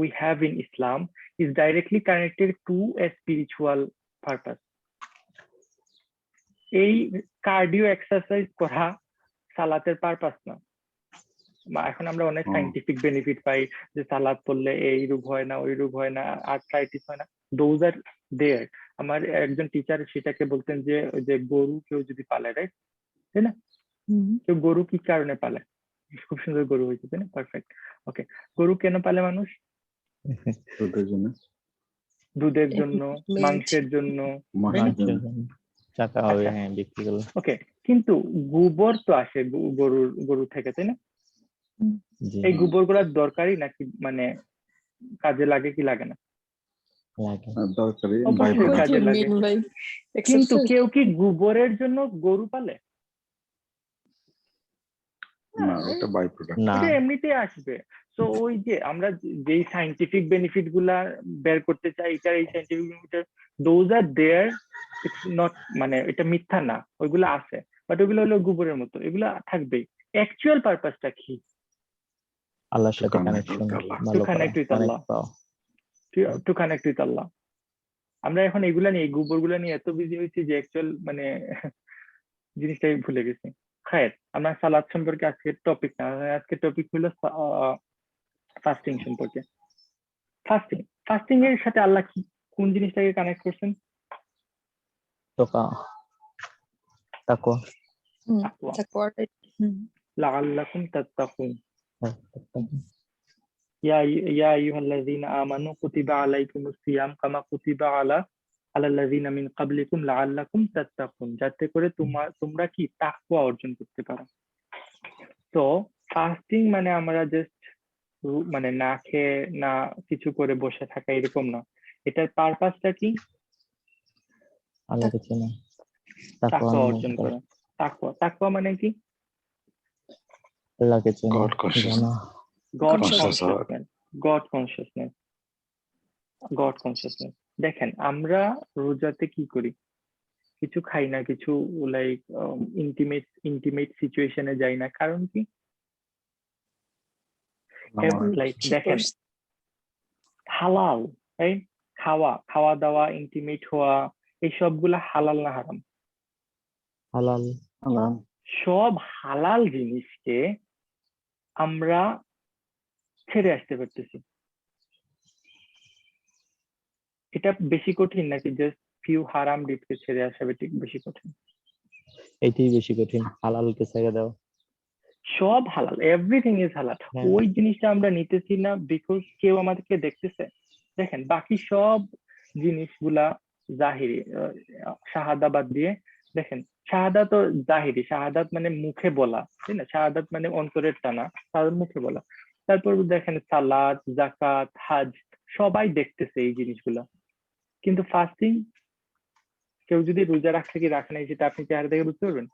we have in Islam is directly connected to a spiritual purpose. এই কার্ডিও এক্সারসাইজ করা সালাতের পারপাস না। এখন আমরা অনেক সাইন্টিফিক বেনিফিট পাই যে সালাত পড়লে এই রোগ হয় না, ওই রোগ হয় না, আর্থ্রাইটিস হয় না, দোজ আর দেয়ার। আমার একজন টিচার সেটাকে বলতেন যে গরু কেউ যদি পালে, রাইট, তাই না? কেউ গরু কি কারণে পালে? খুব সুন্দর গরু হয়েছে, তাই না? পারফেক্ট। ওকে, গরু কেন পালে মানুষ? দুধের জন্য, মাংসের জন্য, টাকা হবে, হ্যাঁ, বিক্রি করলে। ওকে, কিন্তু গোবর তো আসে গরু থেকে, তাই না? এই গোবর গুলার দরকারি নাকি, মানে কাজে লাগে কি লাগে না? দরকারি, অবশ্যই কাজে লাগে, কিন্তু কেউ কি গোবরের জন্য গরু পালে? না, এটা বাই প্রোডাক্ট। না। এটা এমনিতেই আসবে। তো ওই যে আমরা যেই সাইন্টিফিক বেনিফিট গুলা বের করতে চাই, এই scientific benefit those are there, it's not, মানে এটা মিথ্যা না, ওইগুলো আছে, বাট ওইগুলো হলো গোবরের মতো, এগুলা থাকবেই। অ্যাকচুয়াল পারপাসটা কি? আল্লাহর সাথে কানেকশন, ভালো করা, connect with কানেক্ট Allah, পাওয়া। to connect with Allah. আমরা এখন এগুলা নিয়ে, গোবর গুলা নিয়ে এত বিজি হয়েছি যে অ্যাকচুয়াল মানে জিনিসটাই ভুলে গেছি। খায়ের, আমরা সালাদ সম্পর্কে আজকের টপিক না, আজকের টপিক হলো ফাস্টিং সম্পর্কে। ফাস্টিং এর সাথে আল্লাহ কি কোন জিনিসটাকে কানেক্ট করছেন? তাকওয়া। লাআল্লাকুম তাত্তাকুন। ইয়া আইয়ুহাল্লাযীনা আমানু কুতিবা আলাইকুমুস সিয়াম কামা কুতিবা আলাল্লাযীনা মিন ক্বাবলিকুম লাআল্লাকুম তাত্তাকুন, যাতে করে তোমরা কি তাকওয়া অর্জন করতে পারো। তো ফাস্টিং মানে আমরা জাস্ট মানে না খেয়ে না কিছু করে বসে থাকা এরকম না, এটার পারপাসটা কি? আল্লাহকে চেনা, তাকওয়া অর্জন করা। তাকওয়া মানে কি? আল্লাহকে চেনা, জানা, গড কনসিয়াসনেস। দেখেন আমরা রোজাতে কি করি? কিছু খাই না, কিছু লাইক ইন্টিমেট সিচুয়েশনে যাই না, কারণ কি? লাইক দেখেন হালাল, রাইট? খাওয়া দাওয়া, ইন্টিমেট হওয়া, এই সবগুলা হালাল না হারাম? হালাল। সব হালাল জিনিসকে আমরা ছেড়ে আসতে পারতেছি। এটা বেশি কঠিন নাকি জাস্ট ফিউ হারাম ডিপকে ছেড়ে আসা বেশি কঠিন? এইটাই বেশি কঠিন, হালালকে ছেড়ে দাও। সব হালাল, এভরিথিং ইজ হালাল। ওই জিনিসটা আমরা নিতেছি না বিকজ কেউ আমাদেরকে দেখতেছে। দেখেন বাকি সব জিনিসগুলা জাহিরি, শাহাদা বাদ দিয়ে দেখেন, শাহাদা তো জাহিরি, শাহাদাত মানে মুখে বলা, তাই না? শাহাদাত মানে অন্তরের টানা, তাদের মুখে বলা। তারপর দেখেন সালাত, যাকাত, হাজ, সবাই দেখতেছে এই জিনিসগুলা। কিন্তু ফাস্টিং, কেউ যদি রোজা রাখছে কি রাখে নাই সেটা আপনি চেহারা দেখে বুঝতে পারবেন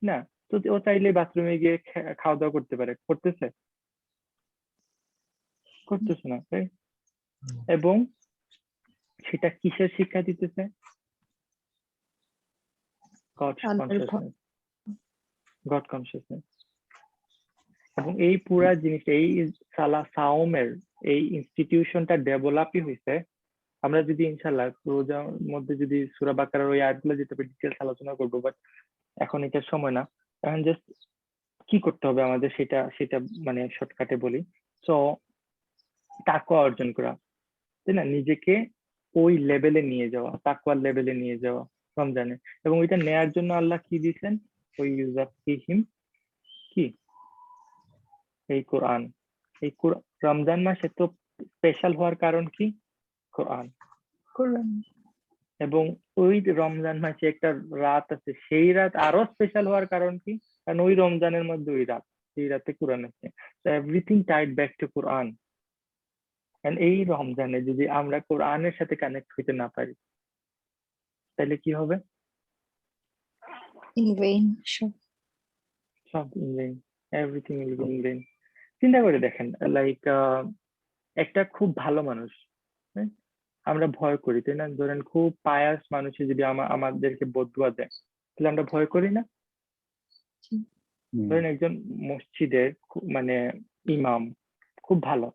না। তো ও চাইলে বাথরুমে গিয়ে খাওয়া দাওয়া করতে পারে, করতেছে না, তাই? এবং সেটা কিসের শিক্ষা দিতেছে? গড আল্লাহর ভয়। Consciousness, god consciousness. এবং এই পুরা জিনিসটা, এই সাওমের এই ইনস্টিটিউশনটা ডেভেলপই হয়েছে। আমরা যদি ইনশাল্লাহ রোজার মধ্যে যদি সূরা বাকারার ওই আয়াতগুলো যেতে পারি ডিটেলস আলোচনা করবো, বাট এখন এটার সময় না। এখন জাস্ট কি করতে হবে আমাদের সেটা সেটা মানে শর্টকাটে বলি। সো তাকওয়া অর্জন করা, তাই না? নিজেকে ওই লেভেলে নিয়ে যাওয়া, তাকওয়ার লেভেলে নিয়ে যাওয়া রমজানে। এবং ওইটা নেয়ার জন্য আল্লাহ কি দিয়েছেন? ওই ইউজাফিহিম কি এই কোরআন। এই রমজান মাস এত স্পেশাল হওয়ার কারণ কি? কোরআন। কোরআন। এবং ওই রমজান মাসে একটা রাত আছে, সেই রাত আরো স্পেশাল হওয়ার কারণ কি? কারণ ওই রমজানের মধ্যে ওই রাত, সেই রাতে কোরআন আছে। তো everything tied back to Quran. And এই রমজানে যদি আমরা কোরআনের সাথে কানেক্ট হইতে না পারি তাহলে কি হবে? In vain. সব in vain, everything will be in vain. চিন্তা করে দেখেন, লাইক একটা খুব ভালো মানুষ, হ্যাঁ? আমরা ভয় করি, তাই না? ধরেন খুব পায়াস মানুষে যদি আমাদেরকে বদুয়া দেয় তাহলে আমরা ভয় করি না? ধরেন একজন মসজিদের মানে ইমাম, খুব ভালো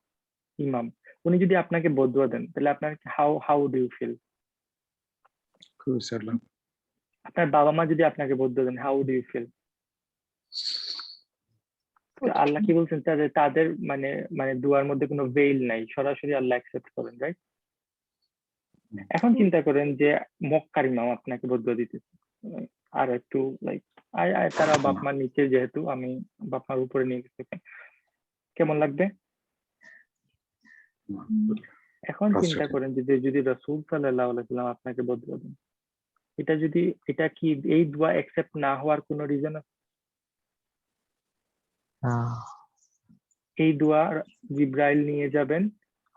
ইমাম, উনি যদি আপনাকে বদুয়া দেন তাহলে আপনার হাউ ডু ইউ ফিল? খুবই স্যাড লাগে। আপনার বাবা মা যদি আপনাকে বদুয়া দেন, হাউ ডু ইউ ফিল? আল্লাহ কি বলছেন? তাদের মানে মানে দুয়ার মধ্যে কোনো ভেইল নাই, সরাসরি আল্লাহ অ্যাকসেপ্ট করেন, রাইট? এখন চিন্তা করেন যে মক্কার ইমাম আপনাকে বদুয়া দিতেছে, আর একটু লাইক তারা বাপ মার নিচে, যেহেতু আমি বাপ মার উপরে নিয়ে গেছি, কেমন লাগবে? এখন চিন্তা করেন যদি যদি রাসূল সাল্লাল্লাহু আলাইহি ওয়াসাল্লাম আপনাকে বদুয়া দেন, এটা কি এই দোয়া অ্যাকসেপ্ট না হওয়ার কোনো রিজন আছে? এই দোয়া জিব্রাইল নিয়ে যাবেন,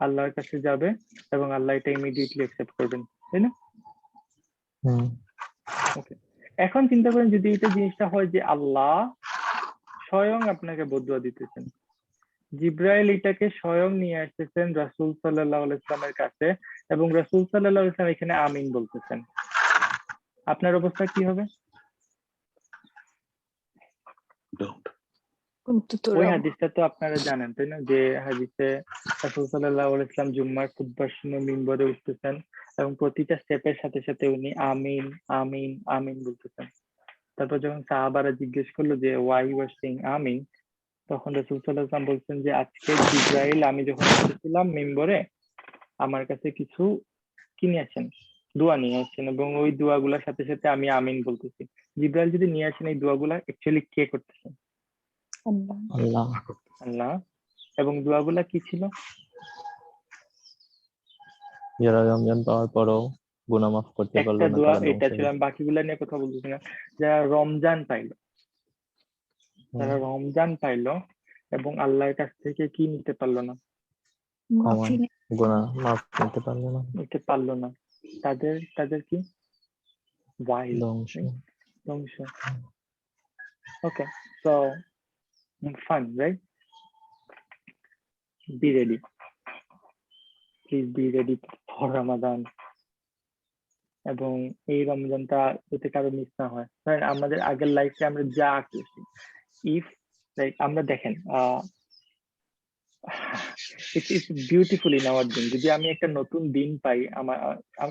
আল্লাহর কাছে যাবে এবং আল্লাহ এটা ইমিডিয়েটলি অ্যাকসেপ্ট করবেন, তাই না? ওকে, এখন চিন্তা করেন যদি এটা জিনিসটা হয় যে আল্লাহ স্বয়ং আপনাকে বদুয়া দিতেছেন, জিব্রাইল এটাকে স্বয়ং নিয়ে আসতেছেন রাসূল সাল্লাল্লাহু আলাইহি ওয়াসাল্লামের কাছে এবং রাসূল সাল্লাল্লাহু আলাইহি ওয়াসাল্লাম এখানে আমিন বলতেছেন, আপনার অবস্থা কি হবে? ওই হাদিসটা তো আপনারা জানেন, তাই না? যে হাদিসে রাসূল সাল্লাল্লাহু আলাইহি ওয়াসাল্লাম জুম্মার খুতবার শুনে মিম্বরে উঠতেছেন এবং প্রতিটা স্টেপের সাথে সাথে উনি আমিন আমিন আমিন বলতেছেন। তারপর যখন সাহাবারা জিজ্ঞেস করলো যে ওয়াই ইউ আর সেইং আমিন, তখন রাসূল সাল্লাল্লাহু আলাইহি ওয়াসাল্লাম বলছেন যে আজকে জিব্রাইল আমি যখন এসেছিলাম মিম্বরে আমার কাছে কিছু কি নিয়ে আসেন? দোয়া নিয়ে আসছেন এবং ওই দোয়াগুলোর সাথে সাথে আমি আমিন বলতেছি। জিব্রাইল যদি নিয়ে আসেন এই দোয়াগুলা অ্যাকচুয়ালি কে করতেছেন? আল্লাহ। আল্লাহ। এবং দোয়াগুলা কি ছিল? যারা রমজান পাওয়ার পরও গুনাহ মাফ করতে পারলো একটা না দোয়া তারা এটা ছিল, আমি বাকিগুলা নিয়ে কথা বলতেছি না। যারা রমজান পাইলো, যারা রমজান পাইলো এবং আল্লাহর কাছ থেকে কি নিতে পারলো না, গুনাহ মাফ করতে পারলো না, নিতে পারলো না, তাদের কি? ওয়াইল, ধ্বংস। Okay, so fun, right? Be ready, please be ready for Ramadan. এবং এই রমজানটা যাতে কারো মিস না হয়। কারণ আমাদের আগের লাইফে আমরা যা করছি, ইফ লাইক আমরা দেখেন ইটস বিউটিফুল ইন আওয়ার দিন। যদি আমি একটা নতুন দিন পাই, আমার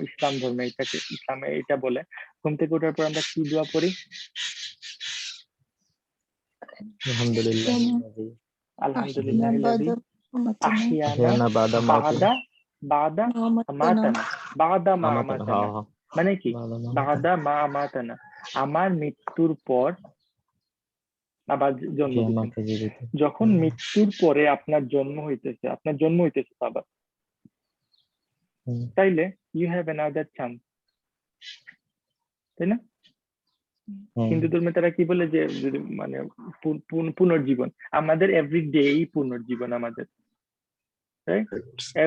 ইসলাম ধর্মে এটাকে, ইসলামে এটা বলে ঘুম থেকে ওঠার পর আমরা কি দোয়া পড়ি? আলহামদুলিল্লাহ আলহামদুলিল্লাহিল্লাযী আহইয়ানা বাদা মা আমাতানা। মানে কি? বাদা মা আমাতানা, আমার মৃত্যুর পর আবার জন্ম দিতেন। যখন মৃত্যুর পরে আপনার জন্ম হইতেছে আবার, তাইলে ইউ হ্যাভ অ্যানাদার চান্স, তাই না? হিন্দু ধর্মে তারা কি বলে যে যদি মানে পুনর্জীবন, আমাদের এভরিডে পুনর্জীবন, আমাদের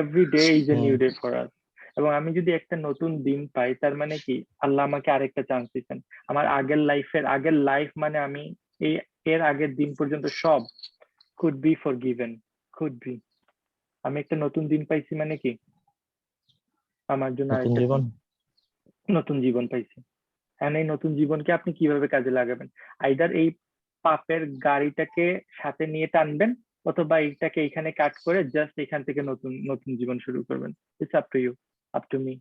every day is a new day for us. এবং আমি যদি একটা নতুন দিন পাই তার মানে কি আল্লাহ আমাকে আরেকটা চান্স দিচ্ছেন। আমার আগের লাইফ মানে আমি এর আগের দিন পর্যন্ত সব could be forgiven, could be. আমি একটা নতুন দিন পাইছি মানে কি আমার জন্য নতুন আরেকটা জীবন নতুন জীবন পাইছি। এখন এই নতুন জীবনকে আপনি কিভাবে কাজে লাগাবেন? আইদার এই পাপের গাড়িটাকে সাথে নিয়ে টানবেন, অথবা এইটাকে এখানে কাট করে জাস্ট এখান থেকে নতুন নতুন জীবন শুরু করবেন। It's up to you, up to me.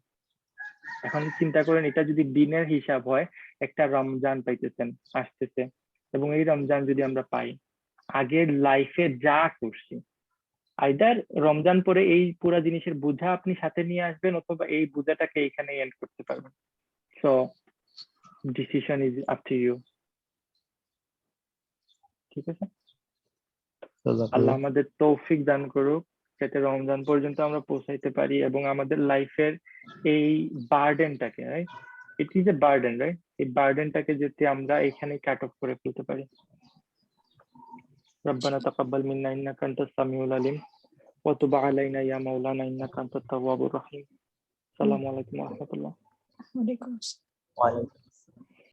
এখন চিন্তা করেন, এটা যদি দিনের হিসাব হয়, একটা রমজান পাইতেছেন আসতেছে, এবং এই রমজান যদি আমরা পাই, আগের লাইফে যা করছি, আইদার রমজান পরে এই পুরা জিনিসের বোঝা আপনি সাথে নিয়ে আসবেন, অথবা এই বোঝাটাকে এখানে এন্ড করতে পারবেন। So decision is up to you. ঠিক আছে, আল্লাহ আমাদের তৌফিক দান করুক যাতে রমজান পর্যন্ত আমরা পৌঁছাইতে পারি, এবং আমাদের লাইফের এই বার্ডেনটাকে, right, it is a burden, right, এই বার্ডেনটাকে যাতে আমরা এখানে কাট অফ করে ফেলতে পারি। ربنا تقبل منا انك انت السميع العليم وتب علينا يا مولانا انك انت التواب الرحيم. السلام عليكم ورحمة الله. ওয়ালাইকুম আসসালাম। ওয়ালাইকুম